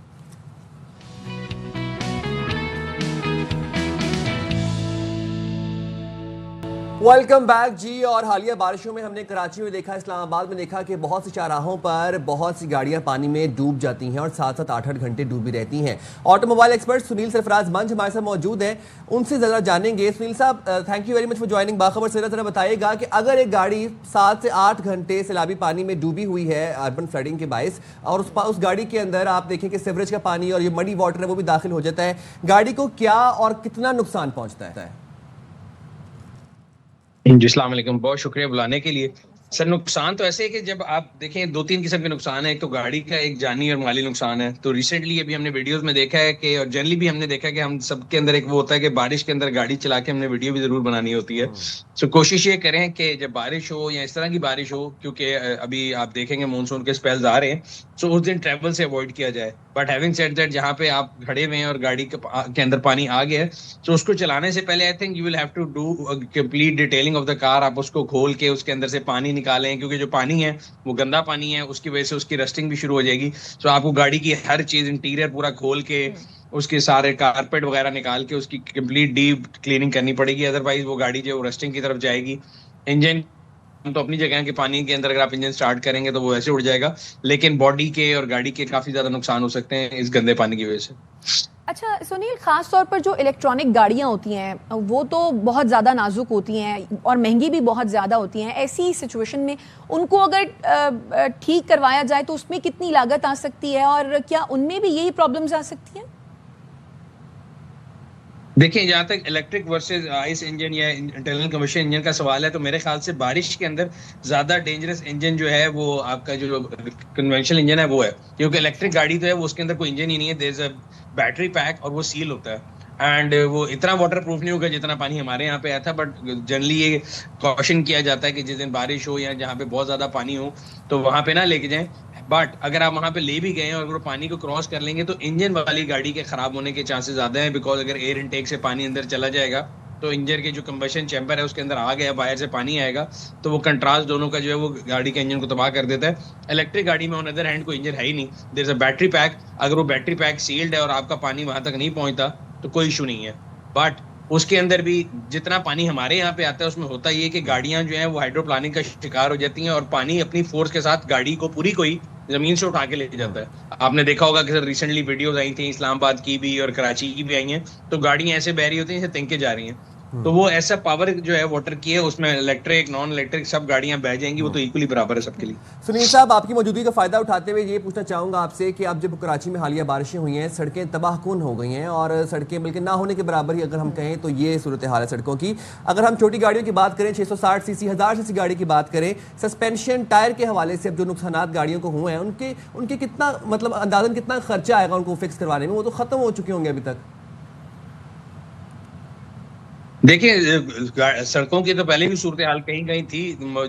Welcome back जी। और हालिया बारिशों में हमने कराची में देखा, इस्लामाबाद में देखा कि बहुत सी चौराहों पर बहुत सी गाड़ियां पानी में डूब जाती हैं और 7-7 8-8 घंटे डूबी रहती हैं। ऑटोमोबाइल एक्सपर्ट सुनील सरफराज मंच हमारे साथ मौजूद हैं, उनसे ज़रा जानेंगे। सुनील साहब, thank you very much for joining Bakhabar Savera. ज़रा बताइएगा कि अगर एक गाड़ी 7 से 8 घंटे सैलाबी पानी में डूबी हुई है अर्बन फ्लडिंग के बायस, और उस गाड़ी के अंदर आप देखें कि सीवरेज का पानी और ये मडी वाटर है वो भी दाखिल हो जाता है, गाड़ी को क्या और कितना नुकसान पहुँचता है? जी अस्सलाम वालेकुम, बहुत शुक्रिया बुलाने के लिए। सर, नुकसान तो ऐसे है कि जब आप देखें 2-3 किस्म के नुकसान है। एक तो गाड़ी का एक जानी और माली नुकसान है। तो रिसेंटली अभी हमने वीडियोस में देखा है कि, और जनरली भी हमने देखा है कि हम सबके अंदर एक वो होता है कि बारिश के अंदर गाड़ी चला के हमने वीडियो भी जरूर बनानी होती है। सो कोशिश ये करें कि जब बारिश हो या इस तरह की बारिश हो, क्योंकि अभी आप देखेंगे मानसून के स्पेल्स आ रहे हैं, सो उस दिन ट्रैवल से अवॉइड किया जाए। बट हैविंग सेड दैट, जहाँ पे आप खड़े हुए हैं और गाड़ी के अंदर पानी आ गया है, तो उसको चलाने से पहले I think you will have to do complete detailing of the car. आप उसको खोल के उसके अंदर से पानी निकालें, क्योंकि जो पानी है वो गंदा पानी है, उसकी वजह से उसकी रस्टिंग भी शुरू हो जाएगी। तो आपको गाड़ी की हर चीज इंटीरियर पूरा खोल के उसके सारे कारपेट वगैरह निकाल के उसकी कंप्लीट डीप क्लीनिंग करनी पड़ेगी, अदरवाइज वो गाड़ी जो रस्टिंग की तरफ जाएगी। इंजन तो अपनी जगह है कि पानी के अंदर अगर आप इंजन स्टार्ट करेंगे तो वो ऐसे उड़ जाएगा, लेकिन बॉडी के और गाड़ी के काफी ज्यादा नुकसान हो सकते हैं इस गंदे पानी की वजह से। अच्छा सुनील, खास तौर पर जो इलेक्ट्रॉनिक गाड़ियां होती हैं वो तो बहुत ज़्यादा नाजुक होती हैं और महंगी भी बहुत ज़्यादा होती हैं। ऐसी सिचुएशन में उनको अगर ठीक करवाया जाए तो उसमें कितनी लागत आ सकती है, और क्या उनमें भी यही प्रॉब्लम्स आ सकती हैं? देखिए, जहाँ तक इलेक्ट्रिक वर्सेस आइस इंजन या इंटरनल कम्बशन इंजन का सवाल है, तो मेरे ख्याल से बारिश के अंदर ज्यादा डेंजरस इंजन जो है वो आपका जो कन्वेंशनल इंजन है वो है, क्योंकि इलेक्ट्रिक गाड़ी तो है वो उसके अंदर कोई इंजन ही नहीं है, there is a battery pack और वो सील होता है, एंड वो इतना वाटर प्रूफ नहीं होगा जितना पानी हमारे यहाँ पे आया था। बट जनरली ये कॉशन किया जाता है कि जिस दिन बारिश हो या जहाँ पे बहुत ज्यादा पानी हो तो वहां पे ना लेके जाएं। बट अगर आप वहां पे ले भी गए और अगर पानी को क्रॉस कर लेंगे तो इंजन वाली गाड़ी के खराब होने के चांसेस ज्यादा हैं, बिकॉज अगर एयर इनटेक से पानी अंदर चला जाएगा तो इंजन के जो कंबशन चैम्बर है उसके अंदर आ गया, बाहर से पानी आएगा, तो वो कंट्रास्ट दोनों का जो है वो गाड़ी के इंजन को तबाह कर देता है। इलेक्ट्रिक गाड़ी में ऑन अदर हैंड कोई इंजन है ही नहीं, there is a battery pack. अगर वो बैटरी पैक सील्ड है और आपका पानी वहां तक नहीं पहुंचता तो कोई इशू नहीं है। बट उसके अंदर भी जितना पानी हमारे यहाँ पे आता है उसमें होता ये कि गाड़ियां जो हैं वो हाइड्रोप्लानिक का शिकार हो जाती हैं और पानी अपनी फोर्स के साथ गाड़ी को पूरी कोई जमीन से उठा के ले जाता है। आपने देखा होगा कि सर रिसेंटली वीडियोस आई थी इस्लामाबाद की भी और कराची की भी आई हैं, तो गाड़ियां ऐसे बह रही होती हैं जैसे तिनके जा रही हैं। तो वो ऐसा पावर जो है वाटर की है, उसमें इलेक्ट्रिक नॉन इलेक्ट्रिक सब गाड़ियां बह जाएंगी, वो तो इक्वली बराबर है सबके लिए। सुनील साहब, आपकी मौजूदगी का फायदा उठाते हुए ये पूछना चाहूंगा आपसे कि अब जब कराची में हालिया बारिशें हुई हैं, सड़कें तबाहकुन हो गई हैं और सड़कें बल्कि ना होने के बराबर ही अगर हम कहें तो ये सूरत हाल है सड़कों की। अगर हम छोटी गाड़ियों की बात करें, 660 सीसी 1000 सीसी गाड़ी की बात करें, सस्पेंशन टायर के हवाले से अब जो नुकसान गाड़ियों को हुए हैं उनके कितना मतलब अंदाजन कितना खर्चा आएगा उनको फिक्स करवाने में? वो तो खत्म हो चुके होंगे अभी तक। देखिए, सड़कों की तो पहले भी सूरत हाल कहीं कहीं थी,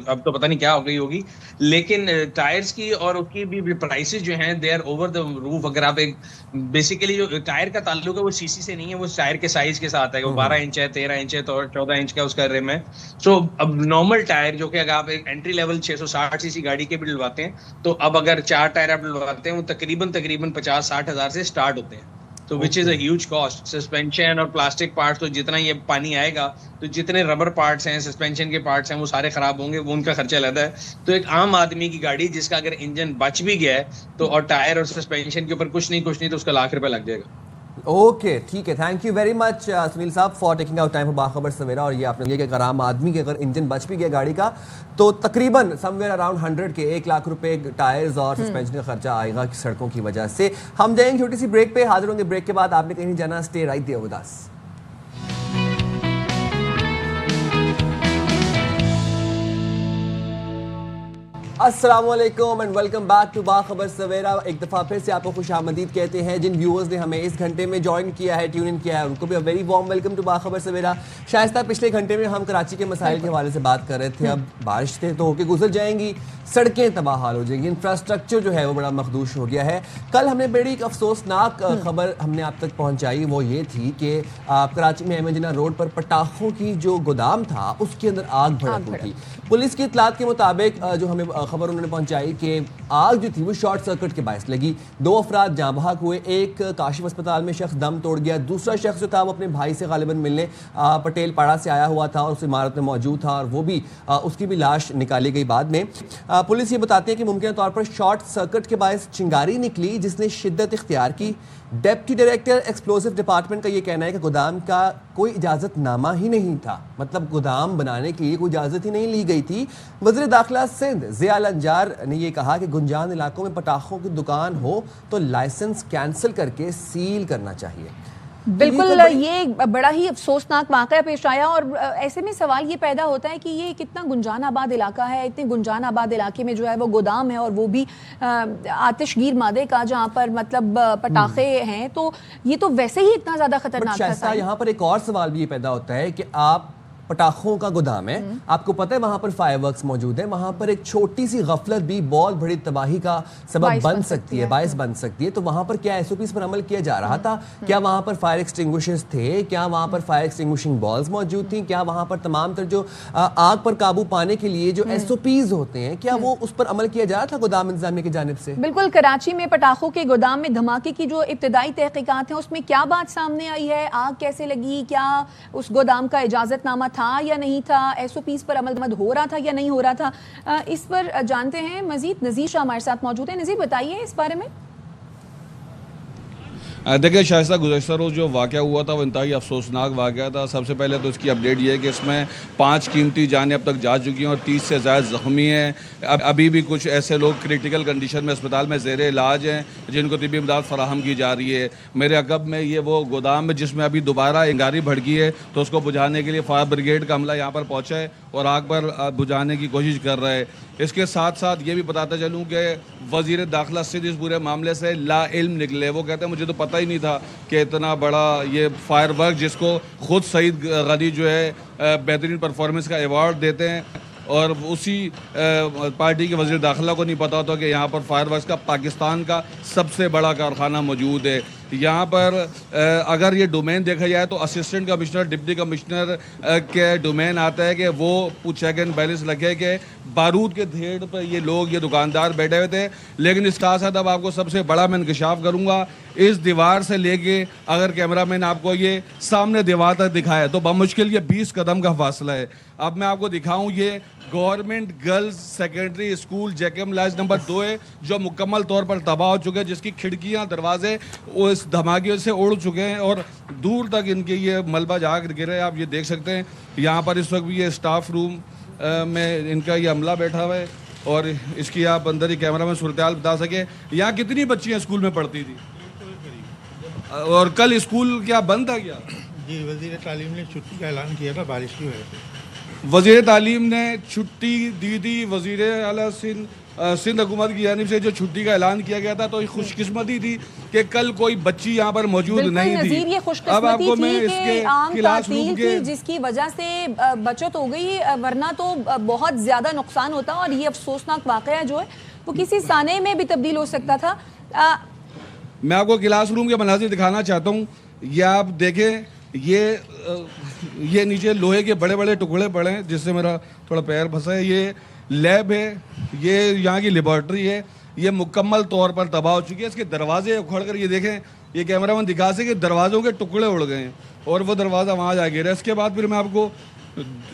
अब तो पता नहीं क्या हो गई होगी, लेकिन टायर्स की और उसकी भी प्राइसेस जो हैं they are over the roof. अगर आप एक बेसिकली जो टायर का ताल्लुक है वो सीसी से नहीं है, वो टायर के साइज के साथ है। वो 12 इंच है, 13 इंच है, तो 14 इंच का उसका रिम है। सो अब नॉर्मल टायर जो कि अगर आप एक एंट्री लेवल 660 सीसी गाड़ी के भी डलवाते हैं तो अब अगर 4 टायर आप डलवाते हैं वो तकरीबन 50-60 हज़ार से स्टार्ट होते हैं। तो which is a huge cost. Suspension और प्लास्टिक पार्ट्स, तो जितना ये पानी आएगा तो जितने रबर पार्ट्स हैं, सस्पेंशन के पार्ट्स हैं, वो सारे खराब होंगे, वो उनका खर्चा अलग है। तो एक आम आदमी की गाड़ी जिसका अगर इंजन बच भी गया है तो और टायर और सस्पेंशन के ऊपर कुछ नहीं तो उसका ₹1,00,000 लग जाएगा। ओके, ठीक है, thank you very much Sunil साहब for taking out time for Bakhabar Savera. और ये आपने ये कि अगर आम आदमी के अगर इंजन बच भी गया गाड़ी का तो तकरीबन समवेयर अराउंड 100 के ₹1,00,000 टायर्स और सस्पेंशन का खर्चा आएगा सड़कों की वजह से। हम जाएंगे छोटी सी ब्रेक पे, हाजिर होंगे ब्रेक के बाद। आपने कहीं नहीं जाना, stay right there with us. अस्सलाम वालेकुम and welcome back to Bakhabar Savera. एक दफ़ा फिर से आपको खुश आमदीद कहते हैं। जिन व्यूअर्स ने हमें इस घंटे में ज्वाइन किया है, ट्यून इन किया है, उनको भी very warm welcome to Bakhabar सवेरा। शायस्ता, पिछले घंटे में हम कराची के मसाइल के हवाले से बात कर रहे थे। अब बारिश से तो होके गुजर जाएंगी, सड़कें तबाह हाल हो जाएंगी, इंफ्रास्ट्रक्चर जो है वो बड़ा मखदूश हो गया है। कल हमने बड़ी एक अफसोसनाक खबर हमने आप तक पहुंचाई, वो ये थी कि कराची में एमजिना रोड पर पटाखों की जो गोदाम था उसके अंदर आग भड़क उठी। पुलिस की इतलात के मुताबिक जो हमें खबर उन्होंने पहुंचाई कि आग जो थी वो शॉर्ट सर्किट के बायस लगी। 2 अफराद जाँ बहक हुए, एक काशिफ अस्पताल में शख्स दम तोड़ गया, दूसरा शख्स जो था वो अपने भाई से गालिबन मिलने पटेल पाड़ा से आया हुआ था और उस इमारत में मौजूद था और वो भी उसकी भी लाश निकाली गई बाद में। पुलिस ये बताती है कि मुमकिन तौर पर शॉर्ट सर्किट के बायस चिंगारी निकली जिसने शिद्दत इख्तियार की। डेप्टी डायरेक्टर एक्सप्लोसिव डिपार्टमेंट का ये कहना है कि गोदाम का कोई इजाज़त नामा ही नहीं था, मतलब गोदाम बनाने के लिए कोई इजाज़त ही नहीं ली गई थी। वज़ीर दाखिला सिंध ज़ियाल अंजार ने ये कहा कि गुंजान इलाकों में पटाखों की दुकान हो तो लाइसेंस कैंसिल करके सील करना चाहिए। बिल्कुल, ये बड़ा ही अफसोसनाक वाक़या पेश आया और ऐसे में सवाल ये पैदा होता है कि ये कितना गुंजान आबाद इलाका है, इतने गुंजान आबाद इलाके में जो है वो गोदाम है और वो भी आतिशगीर मादे का, जहाँ पर मतलब पटाखे हैं, तो ये तो वैसे ही इतना ज़्यादा खतरनाक था। यहाँ पर एक और सवाल भी ये पैदा होता है कि आप पटाखों का गोदाम है, आपको पता है वहां पर फायरवर्क्स मौजूद है, वहां पर एक छोटी सी गफलत भी बहुत बड़ी तबाही का सबब बन सकती है, बायस बन सकती है। तो वहां पर क्या एसओपीज पर अमल किया जा रहा था? क्या वहां पर फायर एक्सटिंग्विशर्स थे? क्या वहां पर फायर एक्सटिंग्विशिंग बॉल्स मौजूद थी? क्या वहां पर तमाम तर जो आग पर काबू पाने के लिए जो एसओपीज होते हैं, क्या वो उस पर अमल किया जा रहा था गोदाम इंतजामिया की जानिब से? बिल्कुल, कराची में पटाखों के गोदाम में धमाके की जो इब्तदाई तहकीकात हैं उसमें क्या बात सामने आई है? आग कैसे लगी? क्या उस गोदाम का इजाजतनामा था या नहीं था? एसओपीज पर अमल हो रहा था या नहीं हो रहा था? इस पर जानते हैं मजीद। नज़ीर शाह हमारे साथ मौजूद है। नज़ीर, बताइए इस बारे में। देखिए शाइस्ता, गुज़श्ता रोज़ जो वाक़या हुआ था वो इंतहाई अफसोसनाक वाक़या था। सबसे पहले तो इसकी अपडेट ये है कि इसमें 5 कीमती जानें अब तक जा चुकी हैं और 30 से ज़्यादा ज़ख्मी हैं। अभी भी कुछ ऐसे लोग क्रिटिकल कंडीशन में अस्पताल में ज़ेर इलाज हैं जिनको तिब्बी इमदाद फराहम की जा रही है। मेरे अकब में ये वो गोदाम है जिसमें अभी दोबारा अंगारी भड़की है, तो उसको बुझाने के लिए फायर ब्रिगेड का अमला यहाँ पर पहुँचा है और आग पर बुझाने की कोशिश कर रहा है। इसके साथ साथ ये भी बताता चलूँ कि वज़ीर दाखिला सिंध इस पूरे मामले से ला इल्म निकले। वो कहते हैं मुझे तो पता ही नहीं था कि इतना बड़ा ये फायर वर्क, जिसको खुद सईद गनी जो है बेहतरीन परफॉर्मेंस का अवार्ड देते हैं, और उसी पार्टी के वज़ीर दाखिला को नहीं पता होता कि यहाँ पर फायर वर्क्स का पाकिस्तान का सबसे बड़ा कारखाना मौजूद है। यहाँ पर अगर ये डोमेन देखा जाए तो असिस्टेंट कमिश्नर, डिप्टी कमिश्नर के डोमेन आता है कि वो चेक एंड बैलेंस लगे कि बारूद के ढेर पर ये लोग, ये दुकानदार बैठे हुए थे। लेकिन इस साथ साथ अब आपको सबसे बड़ा मैं इंकशाफ करूँगा, इस दीवार से लेके अगर कैमरामैन आपको ये सामने दीवार तक दिखाए तो बमुश्किल ये 20 कदम का फासला है। अब मैं आपको दिखाऊं, ये government girls secondary school Jacob Lines number 2 है जो मुकम्मल तौर पर तबाह हो चुके हैं, जिसकी खिड़कियां दरवाजे उस धमाके से उड़ चुके हैं और दूर तक इनके ये मलबा जाकर गिरे। आप ये देख सकते हैं यहाँ पर इस वक्त भी ये स्टाफ रूम में इनका ये अमला बैठा हुआ है और इसकी आप अंदर ही कैमरा में सूरत हाल बता सके। यहाँ कितनी बच्चियाँ स्कूल में पढ़ती थी और कल स्कूल क्या बंद था क्या? जी, वज़ीर तालीम ने छुट्टी का ऐलान किया था बारिश की वजह से। वज़ीर तालीम ने छुट्टी दी थी। वज़ीर आला सिंध हुकूमत की जानिब से जो छुट्टी का ऐलान किया गया था तो ये खुशकिस्मती थी कि कल कोई बच्ची यहाँ पर मौजूद नहीं थी। ये अब आपको मैं इसके क्लासरूम के जिसकी वजह से बचत हो गई, वरना तो बहुत ज़्यादा नुकसान होता और ये अफसोसनाक वाक़या जो है वो किसी साने में भी तब्दील हो सकता था। मैं आपको क्लासरूम के मनाज़िर दिखाना चाहता हूँ। ये आप देखें, ये नीचे लोहे के बड़े बड़े टुकड़े पड़े हैं जिससे मेरा थोड़ा पैर फंसा है। ये लैब है, ये यहाँ की लेबॉर्ट्री है, ये मुकम्मल तौर पर तबाह हो चुकी है। इसके दरवाजे उखड़ कर ये देखें, ये कैमरामैन दिखा सके कि दरवाज़ों के टुकड़े उड़ गए हैं और वो दरवाज़ा वहाँ जा गिरा। इसके बाद फिर मैं आपको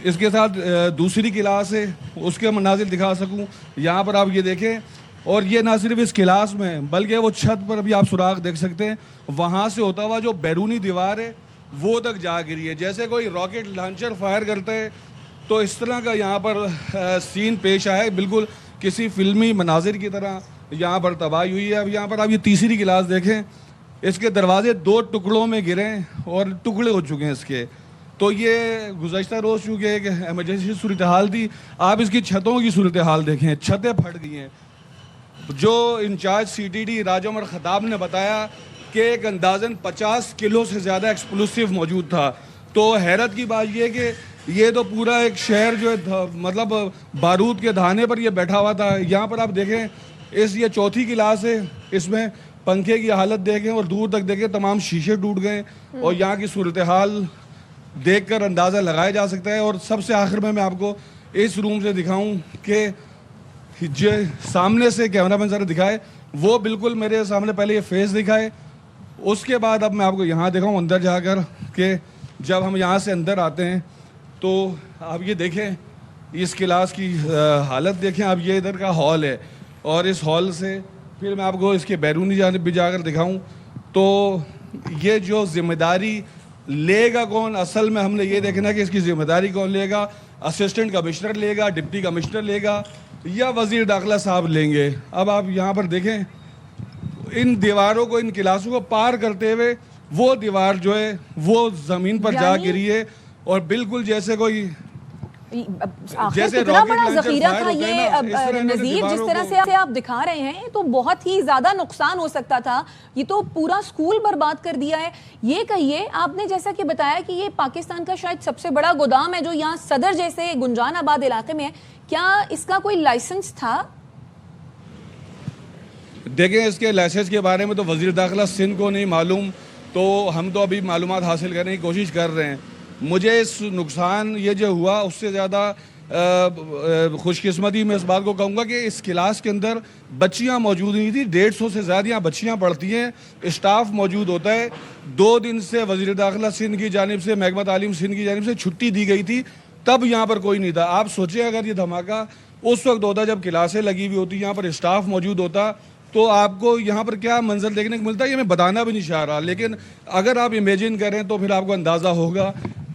इसके साथ दूसरी क्लास है उसके मनाजिर दिखा सकूँ। यहाँ पर आप ये देखें, और ये ना सिर्फ इस क्लास में बल्कि वो छत पर भी आप सुराख देख सकते हैं, वहाँ से होता हुआ जो बैरूनी दीवार है वो तक जा गिरी है। जैसे कोई रॉकेट लॉन्चर फायर करते हैं तो इस तरह का यहाँ पर सीन पेश आया है, बिल्कुल किसी फिल्मी मनाजिर की तरह यहाँ पर तबाही हुई है। अब यहाँ पर आप ये तीसरी क्लास देखें, इसके दरवाजे 2 टुकड़ों में गिरे और टुकड़े हो चुके हैं इसके। तो ये गुज़श्ता रोज़ चूँकि एक एमरजेंसी सूरत हाल थी, आप इसकी छतों की सूरत हाल देखें, छतें फट गई हैं। जो इंचार्ज CTD राजा उमर खताब ने बताया कि एक अंदाज़न 50 किलो से ज़्यादा एक्सप्लोसिव मौजूद था। तो हैरत की बात यह कि ये तो पूरा एक शहर जो है मतलब बारूद के धाने पर ये बैठा हुआ था। यहाँ पर आप देखें, ये चौथी क्लास है, इसमें पंखे की हालत देखें और दूर तक देखें, तमाम शीशे टूट गए और यहाँ की सूरत हाल देख कर अंदाज़ा लगाया जा सकता है। और सबसे आखिर में मैं आपको इस रूम से दिखाऊँ कि جو سامنے سے کیمرہ مین ذرا دکھائے, وہ بالکل میرے سامنے پہلے یہ فیس دکھائے, اس کے بعد اب میں آپ کو یہاں دکھاؤں اندر جا کر کہ جب ہم یہاں سے اندر آتے ہیں تو آپ یہ دیکھیں اس کلاس کی حالت دیکھیں. اب یہ ادھر کا ہال ہے اور اس ہال سے پھر میں آپ کو اس کے بیرونی جانب بھی جا کر دکھاؤں تو یہ جو ذمہ داری لے گا کون, اصل میں ہم نے یہ دیکھنا کہ اس کی ذمہ داری کون لے گا. اسسٹنٹ کمشنر لے گا, ڈپٹی کمشنر لے گا, یا وزیر داخلہ صاحب لیں گے. اب آپ یہاں پر دیکھیں ان دیواروں کو, ان کلاسوں کو پار کرتے ہوئے وہ دیوار جو ہے وہ زمین پر جا گری ہے اور بالکل جیسے کوئی کتنا بڑا ذخیرہ تھا یہ نذیر, جس طرح سے آپ دکھا رہے ہیں تو بہت ہی زیادہ نقصان ہو سکتا تھا. یہ تو پورا اسکول برباد کر دیا ہے. یہ کہیے آپ نے جیسا کہ بتایا کہ یہ پاکستان کا شاید سب سے بڑا گودام ہے جو یہاں صدر جیسے گنجان آباد علاقے میں ہے, کیا اس کا کوئی لائسنس تھا؟ دیکھیں اس کے لائسنس کے بارے میں تو وزیر داخلہ سندھ کو نہیں معلوم, تو ہم تو ابھی معلومات حاصل کرنے کی کوشش کر رہے ہیں. مجھے اس نقصان یہ جو ہوا اس سے زیادہ خوش قسمتی میں اس بات کو کہوں گا کہ اس کلاس کے اندر بچیاں موجود نہیں تھیں. 150 سے زیادہ یہاں بچیاں پڑھتی ہیں, اسٹاف موجود ہوتا ہے. 2 دن سے وزیر داخلہ سندھ کی جانب سے, محکمہ تعلیم سندھ کی جانب سے چھٹی دی گئی تھی, تب یہاں پر کوئی نہیں تھا. آپ سوچیں اگر یہ دھماکہ اس وقت ہوتا جب کلاسیں لگی ہوئی ہوتی, یہاں پر اسٹاف موجود ہوتا, تو آپ کو یہاں پر کیا منظر دیکھنے کو ملتا ہے یہ میں بتانا بھی نہیں چاہ رہا. لیکن اگر آپ امیجن کریں تو پھر آپ کو اندازہ ہوگا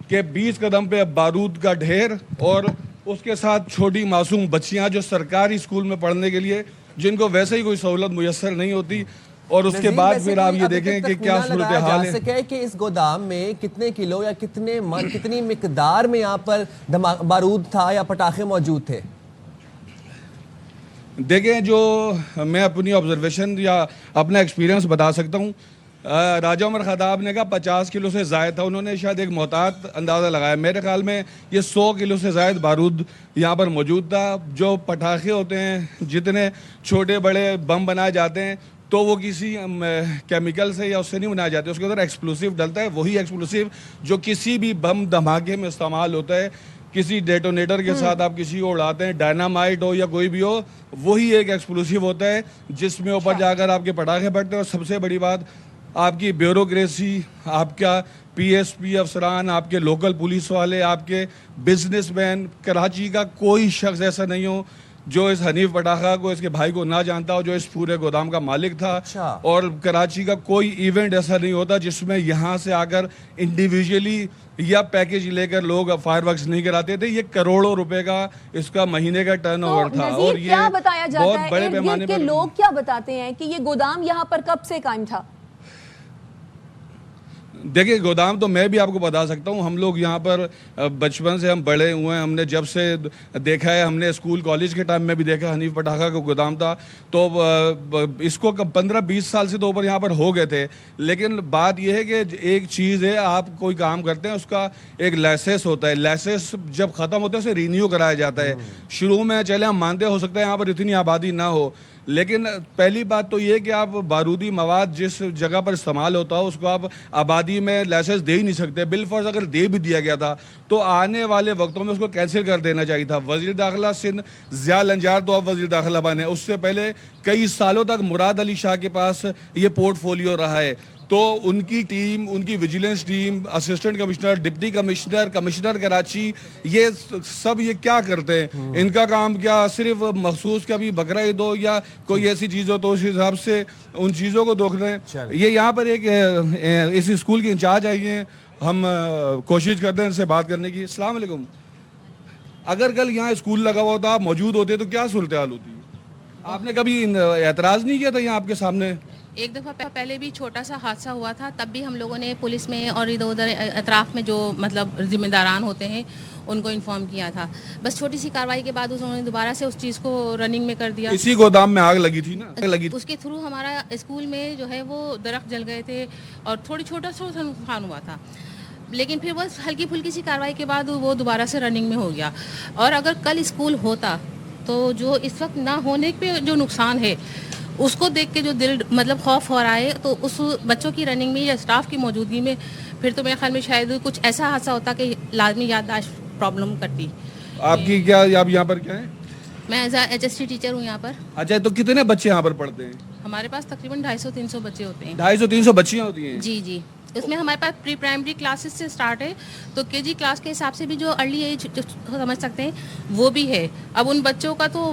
کہ 20 قدم پہ بارود کا ڈھیر اور اس کے ساتھ چھوٹی معصوم بچیاں جو سرکاری اسکول میں پڑھنے کے لیے جن کو ویسے ہی کوئی سہولت میسر نہیں ہوتی, اور اس کے بعد پھر آپ یہ دیکھیں کہ کیا صورتحال ہے. کہ اس گودام میں کتنے کلو یا کتنی مقدار میں یہاں پر بارود تھا یا پٹاخے موجود تھے؟ دیکھیں جو میں اپنی آبزرویشن یا اپنا ایکسپیرینس بتا سکتا ہوں, راجہ عمر خطاب نے کہا 50 کلو سے زائد تھا. انہوں نے شاید ایک محتاط اندازہ لگایا. میرے خیال میں یہ 100 کلو سے زائد بارود یہاں پر موجود تھا. جو پٹاخے ہوتے ہیں, جتنے چھوٹے بڑے بم بنائے جاتے ہیں تو وہ کسی کیمیکل سے یا اس سے نہیں بنائے جاتے, اس کے اندر ایکسپلوسیو ڈلتا ہے. وہی ایکسپلوسیو جو کسی بھی بم دھماکے میں استعمال ہوتا ہے, کسی ڈیٹونیٹر کے ساتھ آپ کسی کو اڑاتے ہیں, ڈائنامائٹ ہو یا کوئی بھی ہو, وہی ایک ایکسپلوسیو ہوتا ہے جس میں اوپر جا کر آپ کے پٹاخے پھٹتے ہیں. اور سب سے بڑی بات آپ کی بیوروکریسی, آپ کا پی ایس پی افسران, آپ کے لوکل پولیس والے, آپ کے بزنس مین, کراچی کا کوئی شخص ایسا نہیں ہو جو اس حنیف پٹاخہ کو, اس کے بھائی کو نہ جانتا ہو, جو اس پورے گودام کا مالک تھا. اور کراچی کا کوئی ایونٹ ایسا نہیں ہوتا جس میں یہاں سے آ کر انڈیویجولی یا پیکیج لے کر لوگ فائر ورکس نہیں کراتے تھے. یہ کروڑوں روپے کا اس کا مہینے کا ٹرن اوور تھا. اور یہ کیا بتایا جاتا بہت بڑے پیمانے پر لوگ کیا بتاتے ہیں کہ یہ گودام یہاں پر کب سے قائم تھا؟ دیکھیں گودام تو میں بھی آپ کو بتا سکتا ہوں. ہم لوگ یہاں پر بچپن سے ہم بڑے ہوئے ہیں, ہم نے جب سے دیکھا ہے, ہم نے اسکول کالج کے ٹائم میں بھی دیکھا حنیف پٹاخہ کا گودام تھا. تو اس کو 15-20 سال سے تو اوپر یہاں پر ہو گئے تھے. لیکن بات یہ ہے کہ ایک چیز ہے, آپ کوئی کام کرتے ہیں اس کا ایک لائسنس ہوتا ہے. لائسنس جب ختم ہوتا ہے اسے رینیو کرایا جاتا ہے. شروع میں چلے ہم مانتے ہو سکتا ہے یہاں پر اتنی آبادی نہ ہو, لیکن پہلی بات تو یہ کہ آپ بارودی مواد جس جگہ پر استعمال ہوتا ہو اس کو آپ آبادی میں لائسنس دے ہی نہیں سکتے. بالفرض اگر دے بھی دیا گیا تھا تو آنے والے وقتوں میں اس کو کینسل کر دینا چاہیے تھا. وزیر داخلہ سندھ ضیاء الانجار تو اب وزیر داخلہ بنے, اس سے پہلے کئی سالوں تک مراد علی شاہ کے پاس یہ پورٹ فولیو رہا ہے. تو ان کی ٹیم, ان کی vigilance team, assistant commissioner, deputy commissioner, commissioner Karachi, یہ سب یہ کیا کرتے ہیں؟ ان کا کام کیا صرف مخصوص کبھی بقرہ عید ہو یا کوئی ایسی چیز ہو تو اس حساب سے ان چیزوں کو دیکھ رہے ہیں. یہ یہاں پر ایک اس اسکول کے انچارج آئی ہیں, ہم کوشش کرتے ہیں ان سے بات کرنے کی. السلام علیکم. اگر کل یہاں اسکول لگا ہوا ہوتا, آپ موجود ہوتے تو کیا صورتحال ہوتی؟ آپ نے کبھی اعتراض نہیں کیا تھا یہاں آپ کے سامنے؟ ایک دفعہ پہلے بھی چھوٹا سا حادثہ ہوا تھا, تب بھی ہم لوگوں نے پولیس میں اور ادھر ادھر اطراف میں جو مطلب ذمہ داران ہوتے ہیں ان کو انفارم کیا تھا. بس چھوٹی سی کارروائی کے بعد انہوں نے دوبارہ سے اس چیز کو رننگ میں کر دیا. اسی گودام میں آگ لگی تھی نا, اس کے تھرو ہمارا اسکول میں جو ہے وہ درخت جل گئے تھے اور تھوڑی چھوٹا سا نقصان ہوا تھا. لیکن پھر بس ہلکی پھلکی سی کارروائی کے بعد وہ دوبارہ سے رننگ میں ہو گیا. اور اگر کل اسکول ہوتا تو جو اس وقت نہ ہونے پہ جو نقصان ہے اس کو دیکھ کے جو دل مطلب خوف ہو رہا ہے, تو اس بچوں کی رننگ میں یا اسٹاف کی موجودگی میں پھر تو میرے خیال میں شاید کچھ ایسا حادثہ ہوتا کہ لازمی یادداشت پرابلم کرتی. آپ کی کیا, آپ یہاں پر کیا ہیں؟ मैं एज HST टीचर हूँ यहाँ पर। अच्छा, तो कितने बच्चे यहाँ पर पढ़ते हैं? हमारे पास तकरीबन 250-300 बच्चे होते हैं। 250-300 बच्चियाँ होती हैं? जी जी, इसमें हमारे पास प्री प्राइमरी क्लासेस से स्टार्ट है, तो KG क्लास के हिसाब से भी जो अर्ली एज जो समझ सकते हैं वो भी है। अब उन बच्चों का तो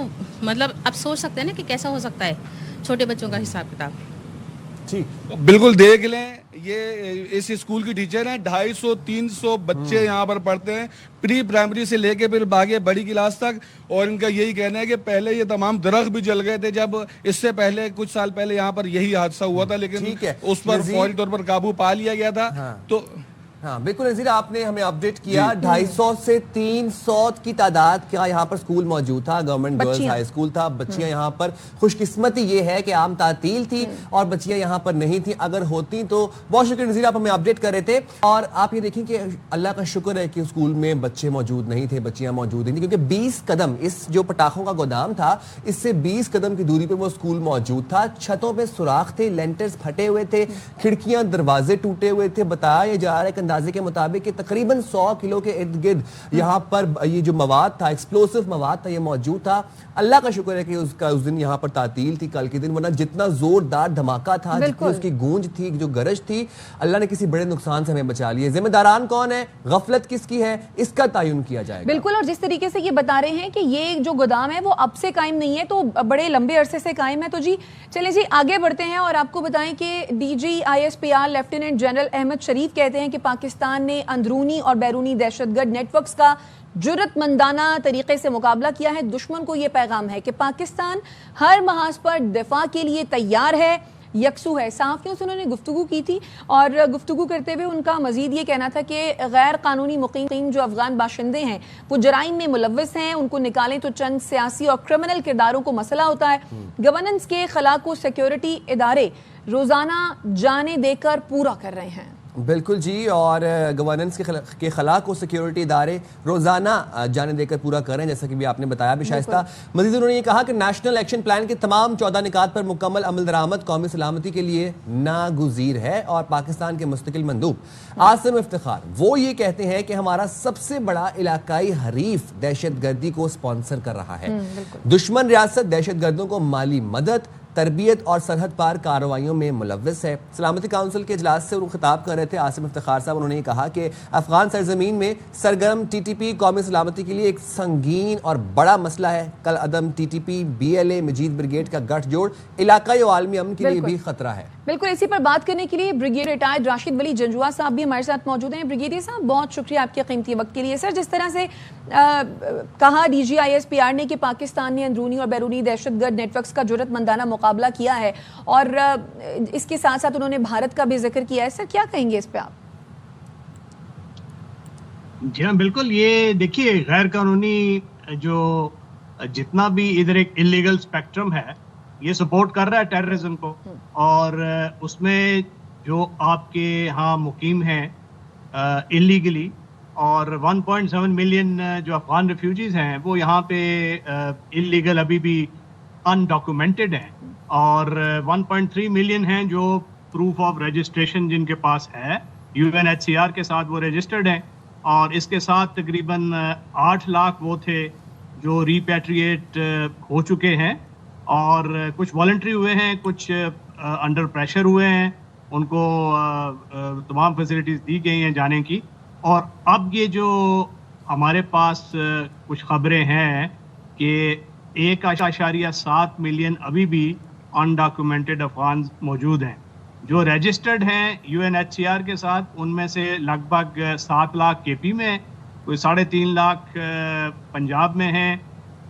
मतलब आप सोच सकते हैं ना कि कैसा हो सकता है छोटे बच्चों का हिसाब किताब। ठीक, बिल्कुल देख लें, ये इस स्कूल की टीचर हैं। 250-300 बच्चे यहाँ पर पढ़ते हैं, प्री प्राइमरी से लेके फिर आगे बड़ी क्लास तक। और इनका यही कहना है कि पहले ये तमाम दरख्त भी जल गए थे जब इससे पहले कुछ साल पहले यहाँ पर यही हादसा हुआ था, लेकिन उस पर फौरी तौर पर काबू पा लिया गया था। तो हाँ बिल्कुल नज़ीर, आपने हमें अपडेट किया 250 से 300 की तादाद का यहाँ पर स्कूल मौजूद था, गवर्नमेंट गर्ल्स हाई स्कूल था। बच्चियां यहाँ पर, खुशकिस्मती ये है कि आम तातील थी और बच्चियां यहाँ पर नहीं थी, अगर होती तो। बहुत शुक्रिया नज़ीर, आप हमें अपडेट कर रहे थे। और आप ये देखें कि अल्लाह का शुक्र है कि स्कूल में बच्चे मौजूद नहीं थे, बच्चियां मौजूद नहीं थी, क्योंकि 20 कदम, इस जो पटाखों का गोदाम था इससे 20 कदम की दूरी पर वो स्कूल मौजूद था। छतों पर सुराख थे, लेंटर्स फटे हुए थे, खिड़कियां दरवाजे टूटे हुए थे। बताया जा रहा है कि अंदाजे के मुताबिक कि तकरीबन 100 किलो के इर्द गिर्द यहाँ पर ये जो मवाद था, एक्सप्लोसिव मवाद था, ये मौजूद था। अल्लाह का शुक्र है कि उस दिन यहाँ पर तातील थी, कल के दिन, वरना जितना जोरदार धमाका था, जितनी उसकी गूंज थी, जो गरज थी, अल्लाह ने किसी बड़े नुकसान से हमें बचा लिया। जिम्मेदारान कौन है, गफलत किसकी है, इसका तयन किया जाएगा। बिल्कुल, और जिस तरीके से ये बता रहे हैं कि ये जो गोदाम है वो अब से कायम नहीं है, तो बड़े लंबे अरसे से कायम है। तो जी चले जी आगे बढ़ते हैं और आपको बताएं कि DG ISPR lieutenant general Ahmed Sharif कहते हैं कि पाकिस्तान ने अंदरूनी और बैरूनी दहशतगर्द नेटवर्क्स का जुर्रतमंदाना तरीके से मुकाबला किया है। दुश्मन को यह पैगाम है कि पाकिस्तान हर महाज पर दिफा के लिए तैयार है, यकसू है। सहाफ़ियों से उन्होंने गुफ्तगू की थी और गुफ्तगू करते हुए उनका मजीद ये कहना था कि गैर कानूनी मुकीम जो अफगान बाशिंदे हैं वो जराइम में मुलव्वस हैं, उनको निकालें तो चंद सियासी और क्रिमिनल किरदारों को मसला होता है। गवर्नेंस के खला को सिक्योरिटी इदारे रोजाना जाने देकर पूरा कर रहे हैं। बिल्कुल जी, और गवर्नेंस के खला को सिक्योरिटी इदारे रोज़ाना जाने देकर पूरा करें, जैसा कि भी आपने बताया भी शाइस्ता। मज़ीद उन्होंने ये कहा कि नेशनल एक्शन प्लान के तमाम 14 निकात पर मुकम्मल अमल दरामद कौमी सलामती के लिए नागुज़ीर है। और पाकिस्तान के मुस्तकिल मंदूब आसिम इफ्तिखार वो ये कहते हैं कि हमारा सबसे बड़ा इलाकाई हरीफ दहशत गर्दी को स्पॉन्सर कर रहा है। दुश्मन रियासत दहशत गर्दों को माली मदद, तरबियत और सरहद पार कार्रवाइयों में मुलव्वस है। सलामती काउंसिल के इजलास से वो खिताब कर रहे थे आसिम इफ्तिखार साहब। उन्होंने कहा कि अफगान सरजमीन में सरगर्म TTP कौमी सलामती के लिए एक संगीन और बड़ा मसला है। कल अदम TTP BLA मजीद ब्रिगेड का गठजोड़ इलाकाई और आलमी अमन के लिए भी खतरा है। बिल्कुल, इसी पर बात करने के लिए ब्रिगेड रिटायर्ड राशिद वली जंजुआ साहब भी हमारे साथ मौजूद हैं। ब्रिगेडियर साहब, बहुत शुक्रिया आपके कीमती वक्त के लिए। सर, जिस तरह से कहा DG ISPR ने कि पाकिस्तान ने अंदरूनी और बैरूनी दहशतगर्द नेटवर्क्स का जुर्रतमंदाना मुकाबला किया है और इसके साथ साथ उन्होंने भारत का भी जिक्र किया है, सर क्या कहेंगे इस पे आप? जी हाँ, बिल्कुल। ये देखिए, गैर कानूनी जो जितना भी इधर एक इलीगल स्पेक्ट्रम है ये सपोर्ट कर रहा है टेररिज्म को, और उसमें जो आपके यहाँ मुकीम हैं इलीगली, और 1.7 मिलियन जो अफगान रिफ्यूजीज हैं वो यहाँ पे इलीगल अभी भी अनडॉक्यूमेंटेड हैं, और 1.3 मिलियन हैं जो प्रूफ ऑफ रजिस्ट्रेशन जिनके पास है, UNHCR के साथ वो रजिस्टर्ड हैं, और इसके साथ तकरीबन 8 लाख वो थे जो रिपैट्रिएट हो चुके हैं, और कुछ वॉलंटरी हुए हैं, कुछ अंडर प्रेशर हुए हैं, उनको तमाम फैसिलिटीज़ दी गई हैं जाने की। और अब ये जो हमारे पास कुछ खबरें हैं कि 1.7 मिलियन अभी भी अनडॉक्यूमेंटेड अफगान मौजूद हैं। जो रजिस्टर्ड हैं UNHCR के साथ, उनमें से लगभग 7 लाख KP में, कोई 3.5 लाख पंजाब में हैं,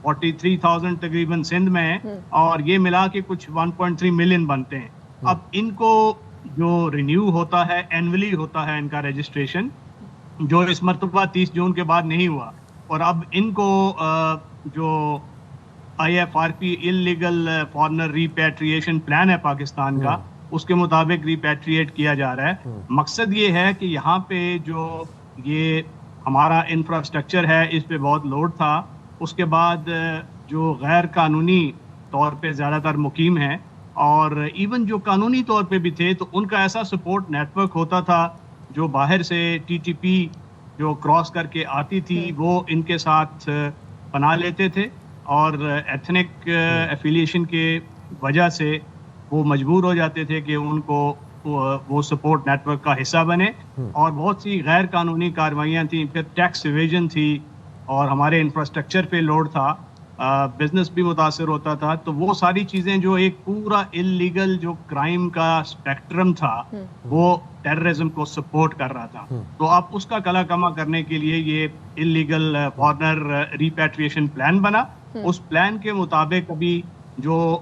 43,000 तकरीबन सिंध में है, और ये मिला के कुछ 1.3 मिलियन बनते हैं। अब इनको जो रिन्यू होता है, एनुअली होता है इनका रजिस्ट्रेशन, जो इस मरतबा 30 जून के बाद नहीं हुआ, और अब इनको जो IFRP illegal foreigner repatriation plan है पाकिस्तान का, उसके मुताबिक रिपैट्रिएट किया जा रहा है। मकसद ये है कि यहाँ पे जो ये हमारा इंफ्रास्ट्रक्चर है इस पे बहुत लोड था, उसके बाद जो गैर कानूनी तौर पे ज़्यादातर मुकीम हैं, और इवन जो कानूनी तौर पे भी थे, तो उनका ऐसा सपोर्ट नेटवर्क होता था जो बाहर से TTP जो क्रॉस करके आती थी वो इनके साथ बना लेते थे, اور ایتھنک ایفیلیشن کے وجہ سے وہ مجبور ہو جاتے تھے کہ ان کو وہ سپورٹ نیٹ ورک کا حصہ بنے, اور بہت سی غیر قانونی کارروائیاں تھیں, پھر ٹیکس ایویژن تھی, اور ہمارے انفراسٹرکچر پہ لوڈ تھا, بزنس بھی متاثر ہوتا تھا. تو وہ ساری چیزیں جو ایک پورا انلیگل جو کرائم کا اسپیکٹرم تھا وہ ٹیررزم کو سپورٹ کر رہا تھا. تو اب اس کا کلا کما کرنے کے لیے یہ انلیگل فارنر ریپیٹریشن پلان بنا. اس پلان کے مطابق ابھی جو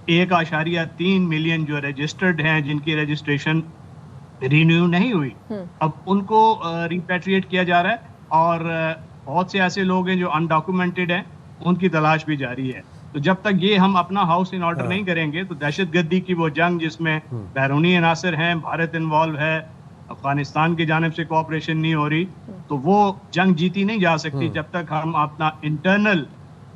1.3 ملین جو رجسٹرڈ ہیں جن کی رجسٹریشن رینیو نہیں ہوئی, اب ان کو ریپیٹریٹ کیا جا رہا ہے, اور بہت سے ایسے لوگ ہیں جو انڈاکومنٹڈ ہیں, ان کی تلاش بھی جاری ہے. تو جب تک یہ ہم اپنا ہاؤس ان آرڈر نہیں کریں گے تو دہشت گردی کی وہ جنگ جس میں بیرونی عناصر ہیں, بھارت انوالو ہے, افغانستان کی جانب سے کوآپریشن نہیں ہو رہی, تو وہ جنگ جیتی نہیں جا سکتی جب تک ہم اپنا انٹرنل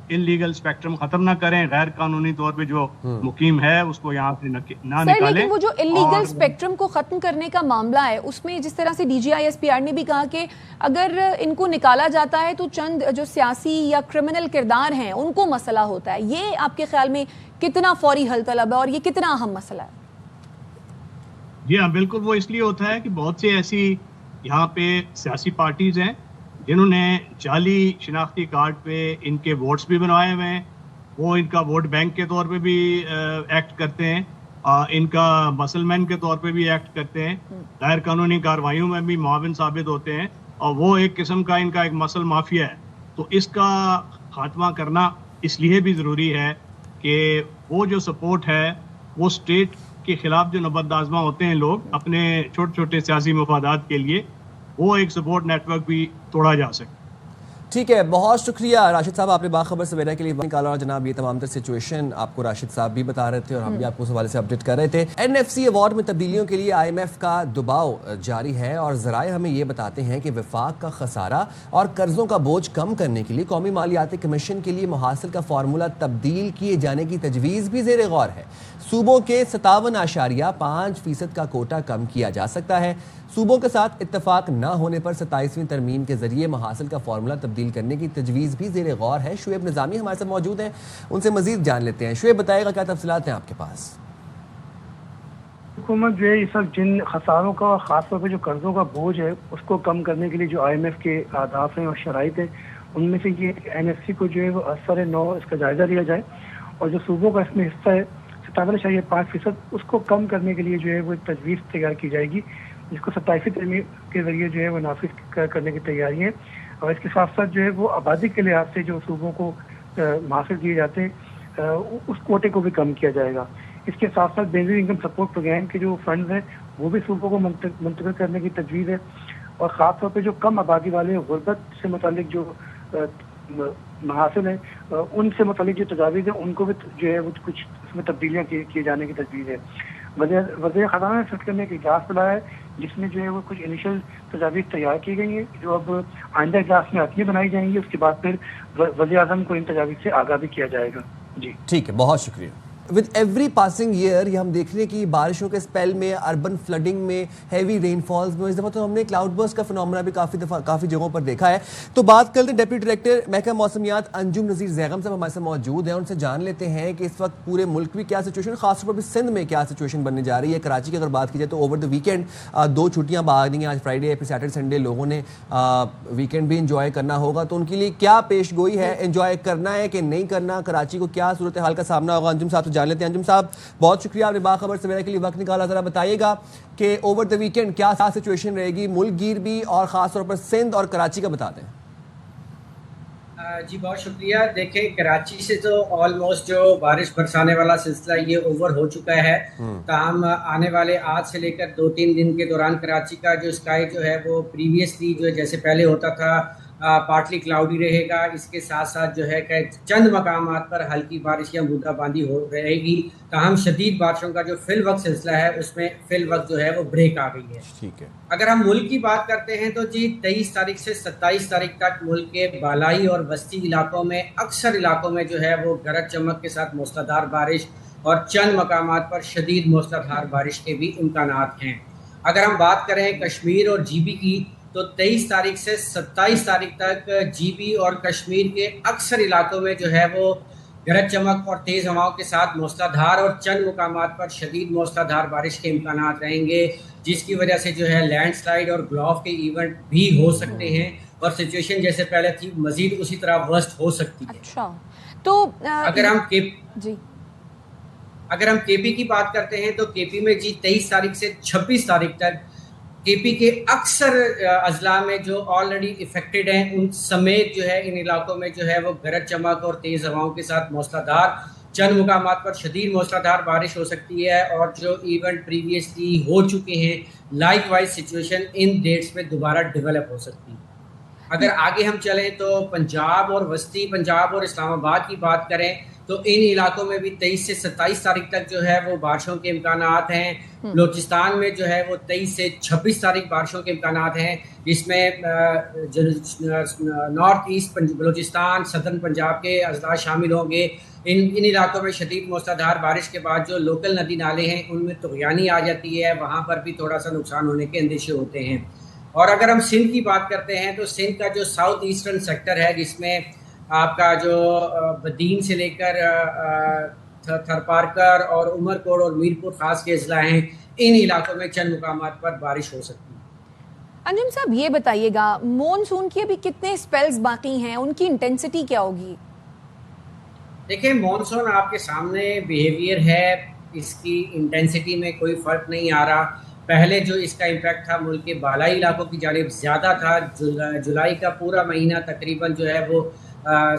انلیگل اسپیکٹرم ختم نہ کریں, غیر قانونی طور پہ جو مقیم ہے اس کو یہاں سے نہ نکالیں. لیکن وہ جو انلیگل اسپیکٹرم کو ختم کرنے کا معاملہ ہے اس میں جس طرح سے D G I S P R نے بھی کہا کہ اگر ان کو نکالا جاتا ہے تو چند جو سیاسی یا کرمنل کردار ہیں ان کو مسئلہ ہوتا ہے, یہ آپ کے خیال میں کتنا فوری حل طلب ہے اور یہ کتنا اہم مسئلہ ہے؟ جی ہاں بالکل, وہ اس لیے ہوتا ہے کہ بہت سے ایسی یہاں پہ سیاسی پارٹیز ہیں جنہوں نے جعلی شناختی کارڈ پہ ان کے ووٹس بھی بنوائے ہوئے ہیں, وہ ان کا ووٹ بینک کے طور پہ بھی ایکٹ کرتے ہیں, ان کا مسل مین کے طور پہ بھی ایکٹ کرتے ہیں, غیر قانونی کارروائیوں میں بھی معاون ثابت ہوتے ہیں, اور وہ ایک قسم کا ان کا ایک مسل مافیا ہے. تو اس کا خاتمہ کرنا اس لیے بھی ضروری ہے کہ وہ جو سپورٹ ہے وہ اسٹیٹ کے خلاف جو نبرد آزما ہوتے ہیں لوگ اپنے چھوٹے چھوٹے سیاسی مفادات کے لیے, وہ ایک سپورٹ نیٹ ورک بھی توڑا جا سکے. ٹھیک ہے, بہت شکریہ راشد صاحب, آپ نے باخبر سویرا کے لیے نکالا. اور جناب یہ تمام تر سچویشن آپ کو راشد صاحب بھی بتا رہے تھے اور ہم بھی آپ کو اس حوالے سے اپڈیٹ کر رہے تھے. این ایف سی ایوارڈ میں تبدیلیوں کے لیے آئی ایم ایف کا دباؤ جاری ہے, اور ذرائع ہمیں یہ بتاتے ہیں کہ وفاق کا خسارہ اور قرضوں کا بوجھ کم کرنے کے لیے قومی مالیاتی کمیشن کے لیے محاصل کا فارمولہ تبدیل کیے جانے کی تجویز بھی زیر غور ہے. صوبوں کے 57.5% کا کوٹا کم کیا جا سکتا ہے. صوبوں کے ساتھ اتفاق نہ ہونے پر 27ویں ترمیم کے ذریعے محاصل کا فارمولہ تبدیل کرنے کی تجویز بھی زیر غور ہے. شعیب نظامی ہمارے ساتھ موجود ہیں, ان سے مزید جان لیتے ہیں. شعیب بتائے گا کیا تفصیلات ہیں آپ کے پاس؟ حکومت جو ہے اس وقت جن خساروں کا اور خاص طور پہ جو قرضوں کا بوجھ ہے اس کو کم کرنے کے لیے جو آئی ایم ایف کے اہداف ہیں اور شرائط ہیں, ان میں سے یہ این ایف سی کو جو ہے وہ اثر نو اس کا جائزہ لیا جائے, اور جو صوبوں کا اس میں حصہ ہے 57.5% اس کو کم کرنے کے لیے جو ہے وہ ایک تجویز تیار کی جائے گی, جس کو 27ویں ترمیم کے ذریعے جو ہے وہ نافذ کرنے کی تیاری ہے. اور اس کے ساتھ ساتھ جو ہے وہ آبادی کے لحاظ سے جو صوبوں کو محاصل کیے جاتے ہیں اس کوٹے کو بھی کم کیا جائے گا. اس کے ساتھ ساتھ بیسک انکم سپورٹ پروگرام کے جو فنڈز ہیں وہ بھی صوبوں کو منتقل کرنے کی تجویز ہے, اور خاص طور پہ جو کم آبادی والے غربت سے متعلق جو محاصل ہیں ان سے متعلق جو تجاویز ہیں ان کو بھی جو ہے وہ کچھ اس میں تبدیلیاں کیے جانے کی تجویز ہے. وزیر خزانہ نے سیٹ کرنے کا اجلاس بلایا ہے جس میں جو ہے وہ کچھ انیشل تجاویز تیار کی گئی ہیں جو اب آئندہ اجلاس میں حتمی بنائی جائیں گی. اس کے بعد پھر وزیر اعظم کو ان تجاویز سے آگاہ بھی کیا جائے گا. جی ٹھیک ہے, بہت شکریہ. ود ایوری پاسنگ ایئر یہ ہم دیکھ رہے ہیں کہ بارشوں کے اسپیل میں, اربن فلڈنگ میں, ہیوی رین فالز میں, اس دفعہ تو ہم نے کلاؤڈ برسٹ کا فنومنا بھی کافی جگہوں پر دیکھا ہے. تو بات کرتے ہیں ڈپٹی ڈائریکٹر محکمہ موسمیات انجم نذیر زیغم صاحب ہمارے ساتھ موجود ہیں, ان سے جان لیتے ہیں کہ اس وقت پورے ملک میں کیا سچویشن, خاص طور پر سندھ میں کیا سچویشن بننے جا رہی ہے. کراچی کی اگر بات کی جائے تو اوور دا ویکینڈ 2 چھٹیاں بعد ہیں, آج فرائیڈے پھر سیٹرڈے سنڈے, لوگوں نے ویکینڈ بھی انجوائے کرنا ہوگا, تو ان کے لیے کیا پیش گوئی ہے, انجوائے کرنا ہے کہ نہیں کرنا, کراچی کو کیا صورتحال کا سامنا ہوگا. انجم صاحب سے جان لیتے ہیں. انجم صاحب بہت شکریہ, آپ نے باخبر سویرا کے لیے وقت نکالا. ذرا بتائیے گا کہ اوور دا ویکینڈ کیا سچویشن رہے گی ملک گیر بھی, اور خاص طور پر سندھ اور کراچی کا بتا دیں. جی بہت شکریہ. دیکھیں کراچی سے تو آلموسٹ جو بارش برسانے والا سلسلہ یہ اوور ہو چکا ہے, تاہم آنے والے آج سے لے کر 2-3 دن کے دوران کراچی کا جو اسکائی جو ہے وہ پریویسلی جو جیسے پہلے ہوتا تھا پارٹلی کلاؤڈی رہے گا. اس کے ساتھ ساتھ جو ہے کہ چند مقامات پر ہلکی بارش یا بوندا باندی ہو رہے گی, تاہم شدید بارشوں کا جو فی الوقت سلسلہ ہے اس میں فی الوقت جو ہے وہ بریک آ گئی ہے. ٹھیک ہے, اگر ہم ملک کی بات کرتے ہیں تو جی 23 تاریخ سے 27 تاریخ تک ملک کے بالائی اور وسطی علاقوں میں اکثر علاقوں میں جو ہے وہ گرج چمک کے ساتھ موسلادھار بارش اور چند مقامات پر شدید موسلادھار بارش کے بھی امکانات ہیں. اگر ہم بات کریں کشمیر اور جی بی کی तो 23 तारीख से 27 तारीख तक GB और कश्मीर के अक्सर इलाकों में जो है वो गरज चमक और तेज़ हवाओं के साथ मूसलाधार और चंद मुकामात पर शदीद मूसलाधार बारिश के इम्कानात रहेंगे, जिसकी वजह से जो है लैंडस्लाइड और ब्लॉफ के इवेंट भी हो सकते हैं और सिचुएशन जैसे पहले थी मजीद उसी तरह वर्स्ट हो सकती है। अच्छा, तो अगर हम केपी की बात करते हैं तो केपी में जी 23 तारीख से 26 तारीख तक केपी के अक्सर अजला में जो ऑलरेडी इफेक्टेड हैं उन समेत जो है इन इलाकों में जो है वो गरज चमक और तेज़ हवाओं के साथ मूसलाधार चंद मुकामात पर शदीद मूसलाधार बारिश हो सकती है और जो इवेंट प्रीवियसली हो चुके हैं likewise situation in dates में दोबारा डेवलप हो सकती है। अगर आगे हम चलें तो पंजाब और वस्ती पंजाब और इस्लामाबाद की बात करें तो इन इलाकों में भी 23 से 27 तारीख तक जो है वो बारिशों के इम्कानात हैं। बलूचिस्तान में जो है वो 23 से 26 तारीख बारिशों के इम्कानात हैं, जिसमें north east Balochistan southern Punjab के अजला शामिल होंगे। इन इलाकों में शदीद मूसलाधार बारिश के बाद जो लोकल नदी नाले हैं उनमें तुग़यानी आ जाती है, वहाँ पर भी थोड़ा सा नुकसान होने के अंदेशे होते हैं। और अगर हम सिंध की बात करते हैं तो सिंध का जो साउथ ईस्टर्न सेक्टर है जिसमें आपका जो बदीन से लेकर थरपारकर और उमरकोट और मीरपुर खास के अजला हैं, इन इलाकों में चंद मुकामात पर बारिश हो सकती है। अंजुम साहब ये बताइएगा, मॉनसून के अभी कितने स्पेल्स बाकी हैं, उनकी इंटेंसिटी क्या होगी? देखिए, मॉनसून आपके सामने बिहेवियर है, इसकी इंटेंसिटी में कोई फ़र्क नहीं आ रहा। पहले जो इसका इम्पैक्ट था मुल्क के बालाई इलाकों की जानिब ज़्यादा था। जुलाई का पूरा महीना तकरीबन जो है वो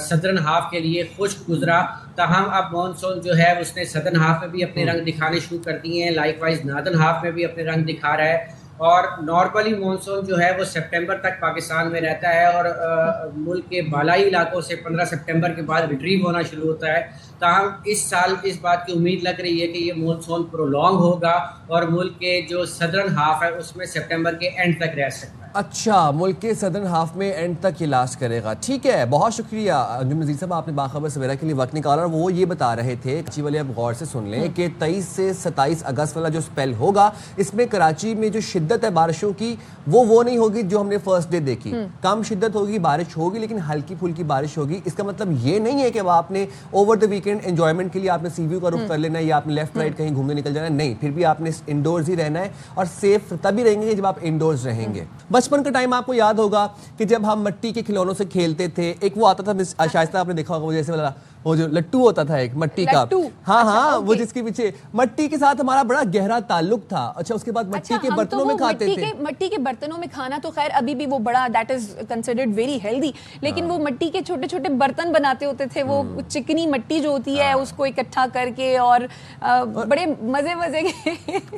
सदर्न हाफ के लिए खुश्क गुजरा, ताहम अब मॉनसून जो है उसने सदर्न हाफ में भी अपने रंग दिखाने शुरू कर दिए हैं, लाइकवाइज नार्दर्न हाफ में भी अपने रंग दिखा रहा है। और नॉर्मली मॉनसून जो है वो सितंबर तक पाकिस्तान में रहता है और मुल्क के बालाई इलाकों से 15 सितंबर के बाद रिट्रीव होना शुरू होता है। ताहम इस साल इस बात की उम्मीद लग रही है कि ये मॉनसून प्रोलॉन्ग होगा और मुल्क के जो सदर्न हाफ है उसमें सितंबर के एंड तक रह सकता है। अच्छा, मुल्क के सदर्न हाफ में एंड तक ये लास्ट करेगा। ठीक है, बहुत शुक्रिया अंजुम नज़ीर साहब, आपने बाखबर सवेरा के लिए वक्त निकाला। और वो ये बता रहे थे, कराची वाले अब गौर से सुन लें कि 23 से 27 अगस्त वाला जो स्पेल होगा इसमें कराची में जो शिद्दत है बारिशों की वो नहीं होगी जो हमने फर्स्ट डे देखी। कम शिद्दत होगी, बारिश होगी, लेकिन हल्की फुल्की बारिश होगी। इसका मतलब ये नहीं है कि अब आपने ओवर द वीकेंड एंजॉयमेंट के लिए आपने सीव्यू का रुख कर लेना है या आपने लेफ्ट राइट कहीं घूमने निकल जाना है। नहीं, फिर भी आपने इंडोर्स ही रहना है और सेफ तभी रहेंगे जब आप इंडोर्स रहेंगे। बचपन का टाइम आपको याद होगा कि जब हम मिट्टी के खिलौनों से खेलते थे, एक वो आता था शाइस्ता, आपने देखा होगा वो जैसे वाला वो जो लट्टू होता था एक मट्टी का। हाँ अच्छा, हाँ, वो जिसके पीछे मट्टी के साथ हमारा बड़ा गहरा ताल्लुक था। अच्छा, उसके बाद मट्टी के बर्तनों में खाते थे। मट्टी के बर्तनों में खाना तो खैर अभी भी वो बड़ा that is considered very healthy, लेकिन वो मट्टी के छोटे छोटे बर्तन बनाते होते थे, वो चिकनी मट्टी जो होती है उसको इकट्ठा करके और बड़े मजे के।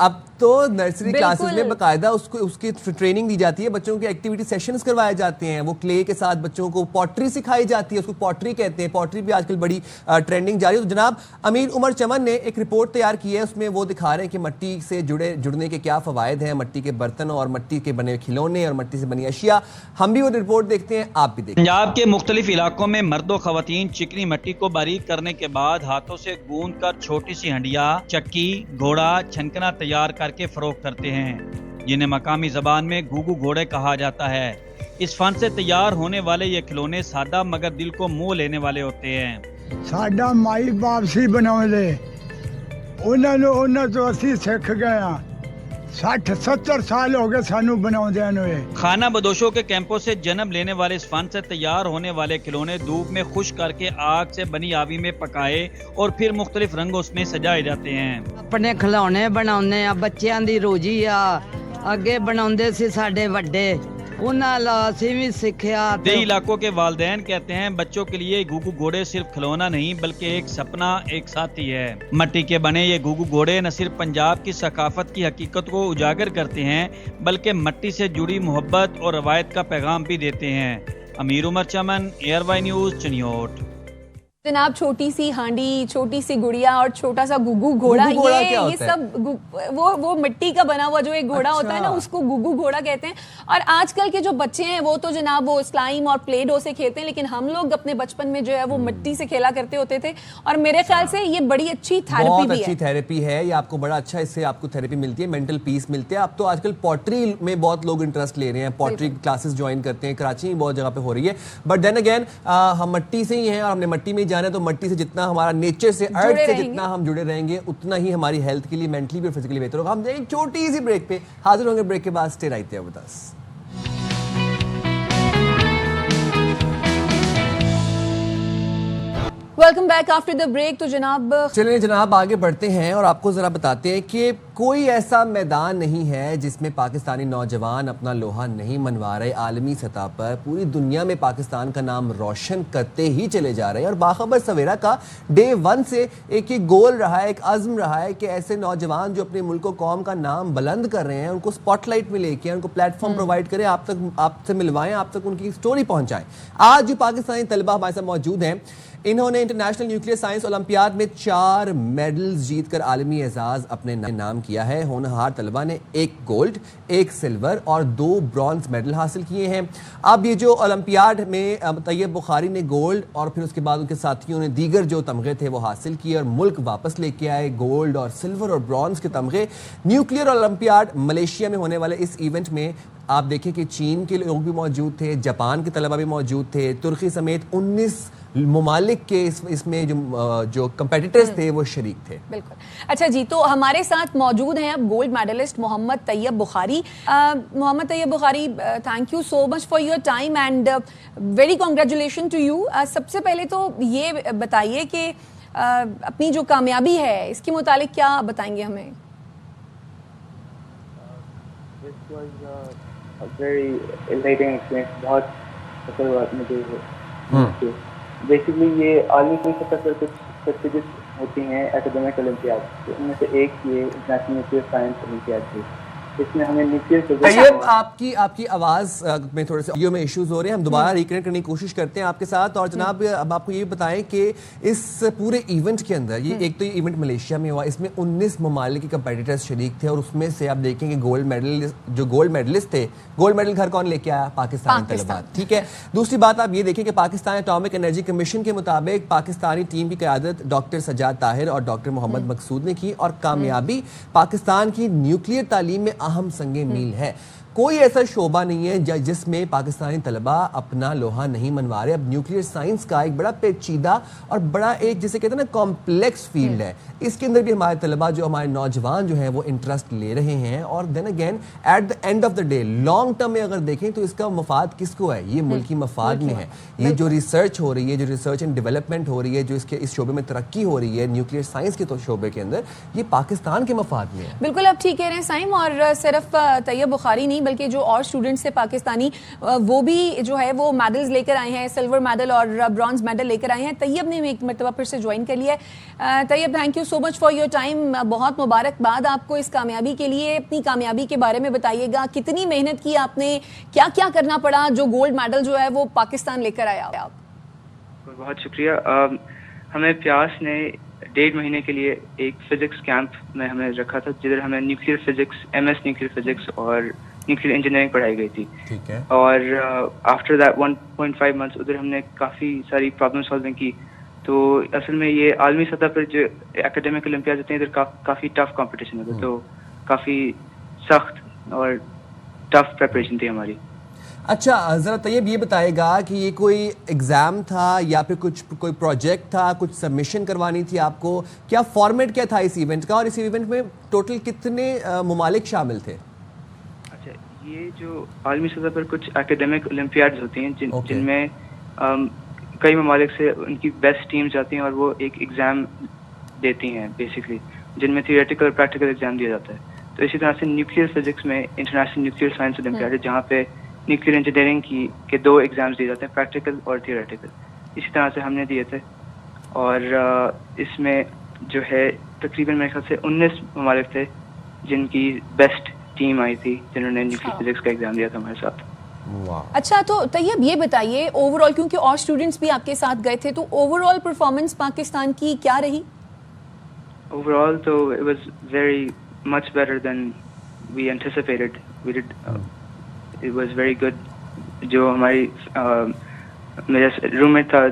अब तो नर्सरी क्लासेस में बाकायदा उसको उसकी ट्रेनिंग दी जाती है, बच्चों के एक्टिविटी सेशंस करवाए जाते हैं, वो क्ले के साथ बच्चों को पॉटरी सिखाई जाती है, उसको पॉटरी कहते हैं। पॉटरी भी आजकल बड़ी ट्रेंडिंग जारी है। तो जनाब अमीर उमर चमन ने एक रिपोर्ट तैयार की है, उसमें वो दिखा रहे हैं कि मट्टी से जुड़ने के क्या फ़वायद हैं, मट्टी के बर्तन और मट्टी के बने खिलौने और मट्टी से बनी अशिया। हम भी वो रिपोर्ट देखते हैं, आप भी देखते हैं। पंजाब के मुख्तलिफ इलाकों में मर्द व ख़वातीन चिकनी मट्टी को बारीक करने के बाद हाथों से गूंद कर छोटी सी हंडिया, चक्की, घोड़ा, छनकना तैयार करके फरोख्त करते हैं, जिन्हें मकामी ज़बान में गुगु घोड़े कहा जाता है। इस फन से तैयार होने वाले ये खिलौने सादा मगर दिल को मोह लेने वाले होते हैं। साडा माई बाप सी बनाउंदे, उन्हां तो असीं सिख गए हां। 60-70 साल हो गए सानू बनाउंदियां नूं। खाना बदोशों के कैंपों से जन्म लेने वाले इस फन से तैयार होने वाले खिलौने धूप में खुश करके आग से बनी आवी में पकाए और फिर मुख्तलिफ रंगों में सजाए जाते हैं। अपने खिलौने बनाउने आ, बच्चियां दी रोजी आ, अगे बनाउंदे सी साडे वड्डे, देही इलाकों के वालिदैन कहते हैं बच्चों के लिए गुगु घोड़े सिर्फ खिलौना नहीं बल्कि एक सपना, एक साथी है। मट्टी के बने ये गुगु घोड़े न सिर्फ पंजाब की सकाफत की हकीकत को उजागर करते हैं बल्कि मट्टी से जुड़ी मोहब्बत और रवायत का पैगाम भी देते हैं। अमीर उमर चमन, एयरवाई न्यूज़, चिनियोट। जनाब छोटी सी हांडी, छोटी सी गुड़िया और छोटा सा गुगू घोड़ा, ये सब वो मिट्टी का बना हुआ जो एक घोड़ा होता है ना, उसको गुगू घोड़ा कहते हैं। और आजकल के जो बच्चे हैं वो तो जनाब वो स्लाइम और प्ले डो से खेलते हैं, लेकिन हम लोग अपने बचपन में जो है वो मिट्टी से खेला करते होते थे। और मेरे ख्याल से ये बड़ी अच्छी थेरेपी भी है। बहुत अच्छी थेरेपी है ये, आपको बड़ा अच्छा इससे आपको थेरेपी मिलती है, मेंटल पीस मिलती है। अब तो आजकल पॉटरी में बहुत लोग इंटरेस्ट ले रहे हैं, पॉटरी क्लासेस ज्वाइन करते हैं, कराची में बहुत जगह पे हो रही है। बट देन अगेन हम मट्टी से ही हैं और हमने मट्टी में ही जाना है, तो मट्टी से जितना हमारा नेचर से, अर्थ से जितना हम जुड़े रहेंगे उतना ही हमारी हेल्थ के लिए, मेंटली भी, फिजिकली बेहतर होगा। हम एक छोटी सी ब्रेक पे हाजिर होंगे, ब्रेक के बाद stay right there with us. Welcome back after the break. तो जनाब चलिए जनाब आगे बढ़ते हैं और आपको ज़रा बताते हैं कि कोई ऐसा मैदान नहीं है जिसमें पाकिस्तानी नौजवान अपना लोहा नहीं मनवा रहे। आलमी सतह पर पूरी दुनिया में पाकिस्तान का नाम रोशन करते ही चले जा रहे हैं। और बाखबर सवेरा का डे 1 से एक गोल रहा है, एक अज़्म रहा है कि ऐसे नौजवान जो अपने मुल्क कौम का नाम बुलंद कर रहे हैं उनको स्पॉटलाइट में लेके उनको प्लेटफॉर्म प्रोवाइड करें, आप तक आपसे मिलवाएं, आप तक उनकी स्टोरी पहुंचाएं। आज जो पाकिस्तानी तलबा हमारे साथ मौजूद हैं, इन्होंने इंटरनेशनल न्यूक्लियर साइंस ओलंपियाड में 4 मेडल्स जीतकर आलमी एजाज अपने नाम किया है। होनहार तलबा ने 1 गोल्ड, 1 सिल्वर और 2 ब्रॉन्ज मेडल हासिल किए हैं। अब ये जो ओलंपियाड में तैयब बुखारी ने गोल्ड और फिर उसके बाद उनके साथियों ने दीगर जो तमगे थे वो हासिल किए और मुल्क वापस लेके आए गोल्ड और सिल्वर और ब्रॉन्ज के तमगे। न्यूक्लियर ओलंपियाड मलेशिया में होने वाले इस इवेंट में आप देखें कि चीन के लोग भी मौजूद थे, जापान के तलबा भी मौजूद थे, तुर्की समेत 19 ममालिक के इसमें जो कंपेटिटर्स थे वो शरीक थे। बिल्कुल। अच्छा जी, तो हमारे साथ मौजूद हैं अब gold medallist Mohammad Tayyab Bukhari. Mohammad Tayyab Bukhari, thank you so much for your time and very congratulation to you. सबसे पहले तो ये बताइए कि अपनी जो कामयाबी है इसके मुतालिक क्या बताएंगे हमें? very elating experience, बहुत सफल हुआ मुझे। बेसिकली ये आलमी की सतह पर कुछ प्रेस्टिजियस होती हैं एकेडमिक ओलंपियाड, तो उनमें से एक ये इंटरनेशनल न्यूक्लियर साइंस ओलंपियाड थी। इसमें हमें न्यूक्लियर फिजिक्स। आपकी आवाज़ में थोड़े से ऑडियो में इश्यूज हो रहे हैं, हम दोबारा रिकनेक्ट करने की कोशिश करते हैं आपके साथ। और जनाब अब आपको ये बताएं कि इस पूरे इवेंट के अंदर ये एक तो ये इवेंट मलेशिया में हुआ, इसमें 19 ममालिक के कंपेटिटर्स शरीक थे और उसमें से आप देखेंगे गोल्ड मेडलिस्ट थे, गोल्ड मेडल घर कौन लेके आया? पाकिस्तानी तलबा। ठीक है, दूसरी बात आप ये देखें कि पाकिस्तान एटॉमिक एनर्जी कमीशन के मुताबिक पाकिस्तानी टीम की क़यादत डॉक्टर सजाद ताहिर और डॉक्टर मोहम्मद मकसूद ने की और कामयाबी पाकिस्तान की न्यूक्लियर तालीम में अहम संगे मील है। कोई ऐसा शोबा नहीं है जिसमें पाकिस्तानी तलबा अपना लोहा नहीं मनवा रहे। अब न्यूक्लियर साइंस का एक बड़ा पेचीदा और बड़ा एक जिसे कहते हैं ना कॉम्प्लेक्स फील्ड है, इसके अंदर भी हमारे तलबा जो हमारे नौजवान जो हैं वो इंटरेस्ट ले रहे हैं। और then again at the end of the day long term में अगर देखें तो इसका मफाद किसको है? ये मुल्की मफाद में है। ये जो रिसर्च हो रही है, जो रिसर्च एंड डेवलपमेंट हो रही है, जो इस शोबे में तरक्की हो रही है न्यूक्लियर साइंस के तो शोबे के अंदर, ये पाकिस्तान के मफाद में है। बिल्कुल, आप ठीक कह रहे हैं साइम। और सिर्फ तैयब बुखारी नहीं बल्कि जो और स्टूडेंट्स थे पाकिस्तानी वो भी जो है वो मेडल्स लेकर आए हैं, सिल्वर मेडल और ब्रॉन्ज मेडल लेकर आए हैं। तैयब ने एक मरतबा फिर से ज्वाइन कर लिया है। Tayyab, thank you so much for your time, बहुत मुबारकबाद आपको इस कामयाबी के लिए। अपनी कामयाबी के बारे में बताइएगा, कितनी मेहनत की आपने, क्या क्या करना पड़ा जो गोल्ड मेडल जो है वो पाकिस्तान लेकर आया आप? बहुत शुक्रिया। हमें प्यास ने 1.5 महीने के लिए एक फिजिक्स कैंप में हमें रखा था, जिधर हमें nuclear physics, MS nuclear physics और न्यूक्लियर इंजीनियरिंग पढ़ाई गई थी। ठीक है। और आफ्टर दैट 1.5 मंथ्स उधर हमने काफ़ी सारी प्रॉब्लम सॉल्विंग की। तो असल में ये आलमी सतह पर जो एकेडमिक ओलंपियाड होते हैं इधर काफ़ी टफ कंपटीशन होता है, तो काफ़ी सख्त और टफ प्रिपरेशन थी हमारी। अच्छा, ज़रा तैयब ये बताएगा कि ये कोई एग्ज़ाम था या फिर कोई प्रोजेक्ट था, कुछ सबमिशन करवानी थी आपको, क्या फॉर्मेट क्या था इस इवेंट का और इस इवेंट में टोटल कितने ममालिक शामिल थे? अच्छा, ये जो आलमी सतह पर कुछ एकेडमिक ओलंपियाड्स होती हैं जिनमें कई ममालिक से उनकी बेस्ट टीम्स जाती हैं और वो एक एग्ज़ाम देती हैं बेसिकली, जिनमें थियोरेटिकल और प्रैक्टिकल एग्ज़ाम दिया जाता है। तो इसी तरह से न्यूक्लियर फिजिक्स में इंटरनेशनल न्यूक्लियर साइंस ओलंपियाड है, जहाँ पे न्यूक्लियर इंजीनियरिंग के 2 एग्ज़ाम्स दिए जाते हैं, प्रैक्टिकल और थियोरेटिकल। इसी तरह से हमने दिए थे और इसमें जो है तकरीबन मेरे ख्याल से 19 ममालिक थे जिनकी बेस्ट टीम आई थी, जिन्होंने न्यूक्लियर फिजिक्स का एग्ज़ाम दिया था हमारे साथ। अच्छा, तो तैयब ये बताइए ओवरऑल, क्योंकि और स्टूडेंट्स भी आपके साथ गए थे, तो ओवरऑल परफॉर्मेंस पाकिस्तान की क्या रही? ओवरऑल तो it was very much better than we anticipated. We did it was very good. जो हमारी मेरे रूममेट था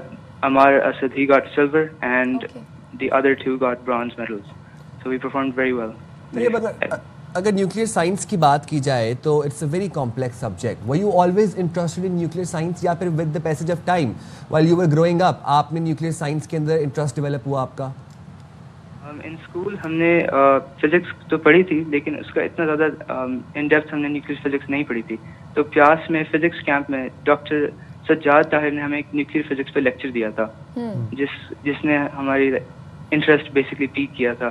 Amar Asad, he got silver and the other two got bronze medals. So we performed very well. अगर nuclear science की बात की जाए तो it's a very complex subject. Were you always interested in nuclear science या फिर with the passage of time while you were growing up आपने nuclear science के अंदर इंटरेस्ट डेवलप हुआ आपका? इन स्कूल हमने फिजिक्स तो पढ़ी थी, लेकिन उसका इतना ज़्यादा इन डेप्थ हमने न्यूक्लियर फिजिक्स नहीं पढ़ी थी. तो प्यास में फिजिक्स कैंप में डॉक्टर सज्जाद ताहिर ने हमें एक न्यूक्लियर फिजिक्स पे लेक्चर दिया था, जिसने हमारी इंटरेस्ट बेसिकली पीक किया था.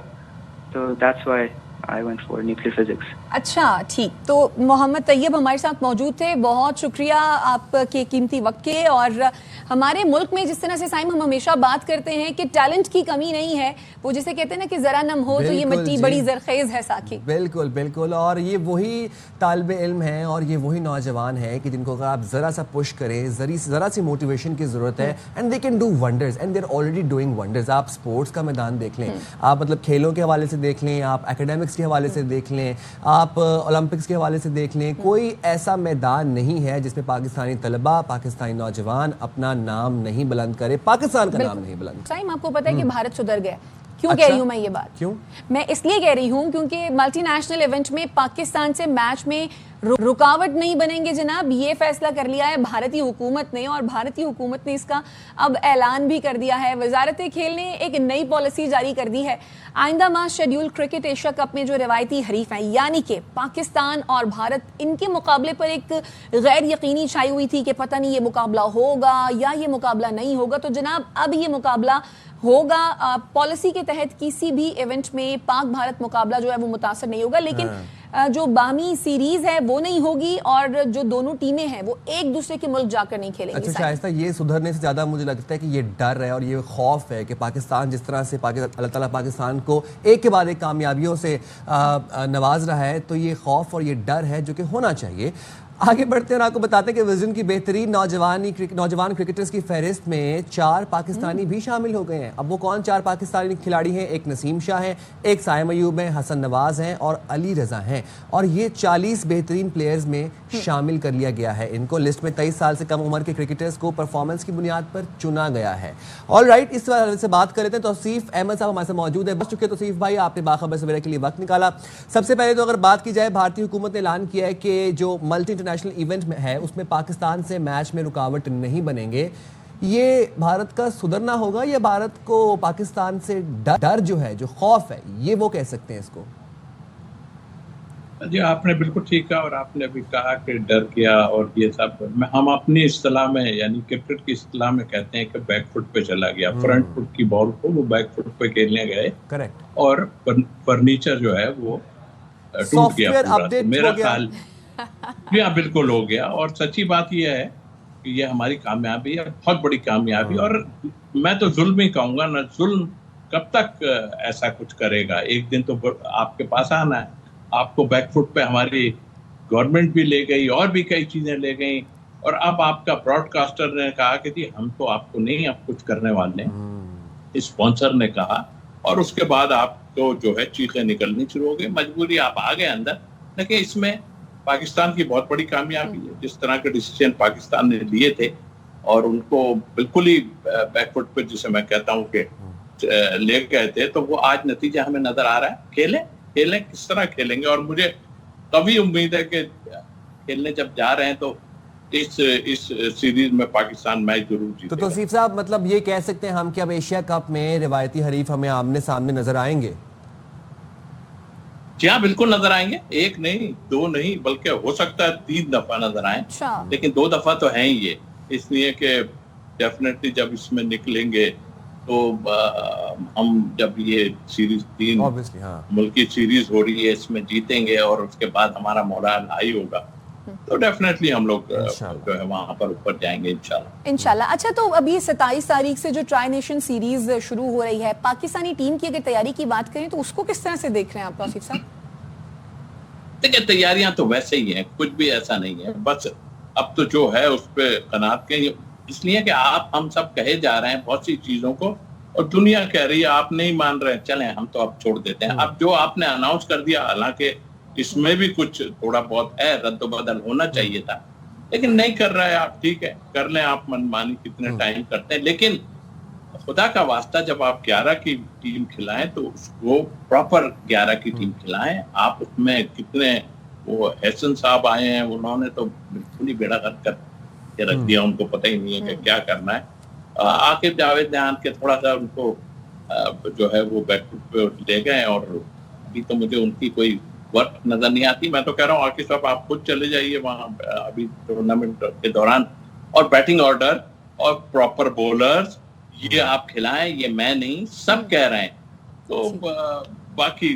तो that's why I went for nuclear physics. अच्छा, ठीक. तो मोहम्मद तैयब हमारे साथ मौजूद थे. बहुत शुक्रिया आपके कीमती वक्त के. और हमारे मुल्क में जिस तरह से साइम हम हमेशा बात करते हैं कि टैलेंट की कमी नहीं है, वो जिसे कहते हैं ना कि जरा नम हो तो ये मिट्टी बड़ी जरखेज है साकी. बिल्कुल बिल्कुल. और ये वही तालिब इल्म है और ये वही नौजवान है कि जिनको अगर आप ज़रा सा पुश करें, ज़रा सी मोटिवेशन की ज़रूरत है, and they can do wonders and they are already doing wonders. आप स्पोर्ट्स का मैदान देख लें, आप मतलब खेलों के हवाले से देख लें, आप एकेडमिक्स के हवाले से देख लें, आप ओलंपिक्स के हवाले से देख लें, कोई ऐसा मैदान नहीं है जिसमें पाकिस्तानी तलबा, पाकिस्तानी नौजवान अपना नाम नहीं बुलंद करे, पाकिस्तान का नाम नहीं बुलंद. साइम, आपको पता है कि भारत सुधर गया. क्यों कह रही हूँ मैं ये बात? क्यों? मैं इसलिए कह रही हूँ क्योंकि मल्टीनेशनल इवेंट में पाकिस्तान से मैच में रुकावट नहीं बनेंगे जनाब. ये फैसला कर लिया है भारतीय हुकूमत ने, और भारतीय हुकूमत ने इसका अब ऐलान भी कर दिया है. वजारत खेल ने एक नई पॉलिसी जारी कर दी है. आइंदा माह शेड्यूल क्रिकेट एशिया कप में जो रिवायती हरीफ हैं यानी कि पाकिस्तान और भारत, इनके मुकाबले पर एक गैर यकीनी छाई हुई थी कि पता नहीं ये मुकाबला होगा या ये मुकाबला नहीं होगा. तो जनाब अब ये मुकाबला होगा. पॉलिसी के तहत किसी भी इवेंट में पाक भारत मुकाबला जो है वो मुतासर नहीं होगा, लेकिन जो बामी सीरीज है वो नहीं होगी और जो दोनों टीमें हैं वो एक दूसरे के मुल्क जाकर नहीं खेलेंगी. अच्छा शाइस्ता, ये सुधरने से ज़्यादा मुझे लगता है कि ये डर है और ये खौफ है कि पाकिस्तान जिस तरह से अल्लाह ताला पाकिस्तान को एक के बाद एक कामयाबियों से नवाज रहा है, तो ये खौफ और ये डर है जो कि होना चाहिए. आगे बढ़ते हैं और आपको बताते हैं कि विजन की बेहतरीन नौजवान क्रिकेटर्स की फहरिस्त में 4 पाकिस्तानी भी शामिल हो गए हैं. अब वो कौन 4 पाकिस्तानी खिलाड़ी हैं? एक नसीम शाह हैं, एक साइम अयूब हैं, हसन नवाज हैं और अली रजा हैं. और ये 40 बेहतरीन प्लेयर्स में शामिल कर लिया गया है. इनको लिस्ट में 23 साल से कम उम्र के क्रिकेटर्स को परफॉर्मेंस की बुनियाद पर चुना गया है. ऑल राइट, इस बारे से बात कर लेते हैं. तौसीफ अहमद साहब हमारे साथ मौजूद है. बच चुके तौसीफ भाई, आपने बाखबर सवेरा के लिए वक्त निकाला. सबसे पहले तो अगर बात की जाए, भारतीय हुकूमत ने ऐलान किया है कि जो मल्टी इंटरनेशनल इवेंट में है उसमें पाकिस्तान से मैच में रुकावट नहीं बनेंगे. ये भारत का सुधरना होगा या भारत को पाकिस्तान से डर जो है, जो खौफ है, ये वो कह सकते हैं इसको? जी आपने बिल्कुल ठीक कहा. और आपने अभी कहा कि डर किया और ये सब, हम अपनी इस्तिलाह में यानी क्रिकेट की इस्तिलाह में कहते हैं कि बैकफुट पे चला गया. फ्रंट फुट की बॉल को वो बैकफुट पे खेलने गए. करेक्ट. और फर्नीचर जो है वो टूट गया पूरा. मेरा ख्याल जी हाँ बिल्कुल हो गया. और सच्ची बात यह है कि ये हमारी कामयाबी है, बहुत बड़ी कामयाबी. और मैं तो जुल्म ही कहूँगा ना. जुल्म कब तक ऐसा कुछ करेगा? एक दिन तो आपके पास आना है. आपको बैकफुट पे हमारी गवर्नमेंट भी ले गई और भी कई चीजें ले गई. और अब आपका ब्रॉडकास्टर ने कहा कि जी हम तो आपको नहीं अब कुछ करने वाले, स्पॉन्सर ने कहा. और उसके बाद आपको जो है चीखें निकलनी शुरू हो गई. मजबूरी आप आ गए अंदर. देखिए इसमें पाकिस्तान की बहुत बड़ी कामयाबी है जिस तरह के डिसीजन पाकिस्तान ने लिए थे और उनको बिल्कुल ही बैकफुट पे, जिसे मैं कहता हूँ कि ले गए थे, तो वो आज नतीजा हमें नजर आ रहा है. खेलें किस तरह खेलेंगे. और मुझे तभी उम्मीद है कि खेलने जब जा रहे हैं तो इस सीरीज में पाकिस्तान मैच जरूर जीतेगा. तो तौसीफ साहब, मतलब ये कह सकते हैं हम कि अब एशिया कप में रिवायती हरीफ हमें आमने सामने नजर आएंगे? जी हाँ बिल्कुल नजर आएंगे. 1 नहीं 2 नहीं बल्कि हो सकता है 3 दफा नजर आए. लेकिन 2 दफा तो है ही ये. इसलिए कि डेफिनेटली जब इसमें निकलेंगे तो हम जब ये सीरीज 3 मुल्की सीरीज हो रही है इसमें जीतेंगे और उसके बाद हमारा मोरल हाई होगा तो डेफिनेटली हम लोग जो है वहाँ पर ऊपर जाएंगे इंशाल्लाह. अच्छा, तो अभी 27 तारीख से जो ट्राई नेशन सीरीज शुरू हो रही है, पाकिस्तानी टीम की अगर तैयारी की बात करें तो उसको किस तरह से देख रहे हैं आप तौसीफ साहब? देखिए तैयारियां तो वैसे ही हैं, कुछ भी ऐसा नहीं है. बस اب تو جو ہے اس پہ قناعت کے اس لیے کہ آپ ہم سب کہے جا رہے ہیں بہت سی چیزوں کو اور دنیا کہہ رہی ہے آپ نہیں مان رہے، چلیں ہم تو اب چھوڑ دیتے ہیں. اب جو آپ نے اناؤنس کر دیا، حالانکہ اس میں بھی کچھ تھوڑا بہت ہے، رد و بدل ہونا چاہیے تھا، لیکن نہیں کر رہے آپ. ٹھیک ہے، کر لیں آپ منمانی کتنے ٹائم کرتے ہیں، لیکن خدا کا واسطہ جب آپ 11 کی ٹیم کھلائیں تو اس کو پراپر 11 کی ٹیم کھلائیں. آپ اس میں کتنے وہ حسن صاحب آئے ہیں، انہوں نے تو بالکل ہی بیڑا غرق کر کے رکھ دیا، ان کو پتہ ہی نہیں ہے کہ کیا کرنا ہے. عاقب جاوید نے آن کے تھوڑا سا ان کو جو ہے وہ بیک فٹ پہ لے گئے، اور ابھی تو مجھے ان کی کوئی ورک نظر نہیں آتی. میں تو کہہ رہا ہوں عاقب صاحب آپ خود چلے جائیے وہاں ابھی ٹورنامنٹ کے دوران، اور بیٹنگ آرڈر اور پراپر بولرز یہ آپ کھلائیں. یہ میں نہیں، سب کہہ رہے ہیں. تو باقی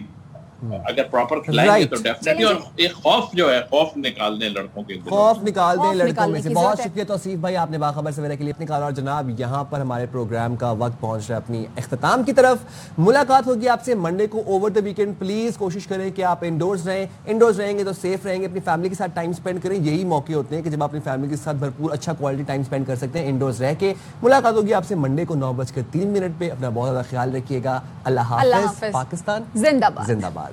اگر پراپر کھلائیں گے تو ڈیفینیٹلی، اور ایک خوف جو ہے خوف نکال دیں لڑکوں کے، خوف نکال دیں لڑکوں میں سے. بہت شکریہ توصیف بھائی، آپ نے باخبر سویرا کے لیے اپنے کال. اور جناب یہاں پر ہمارے پروگرام کا وقت پہنچ رہا ہے اپنی اختتام کی طرف. ملاقات ہوگی آپ سے منڈے کو اوور دا ویکینڈ. پلیز کوشش کریں کہ آپ انڈورز رہیں. انڈورز رہیں گے تو سیف رہیں گے، اپنی فیملی کے ساتھ ٹائم اسپینڈ کریں. یہی موقع ہوتے ہیں کہ جب آپ اپنی فیملی کے ساتھ بھرپور اچھا کوالٹی ٹائم اسپینڈ کر سکتے ہیں انڈورز رہ کے. ملاقات ہوگی آپ سے منڈے کو 9:03 پہ. اپنا بہت زیادہ خیال رکھیے گا. اللہ حافظ. پاکستان زندہ باد. زندہ باد.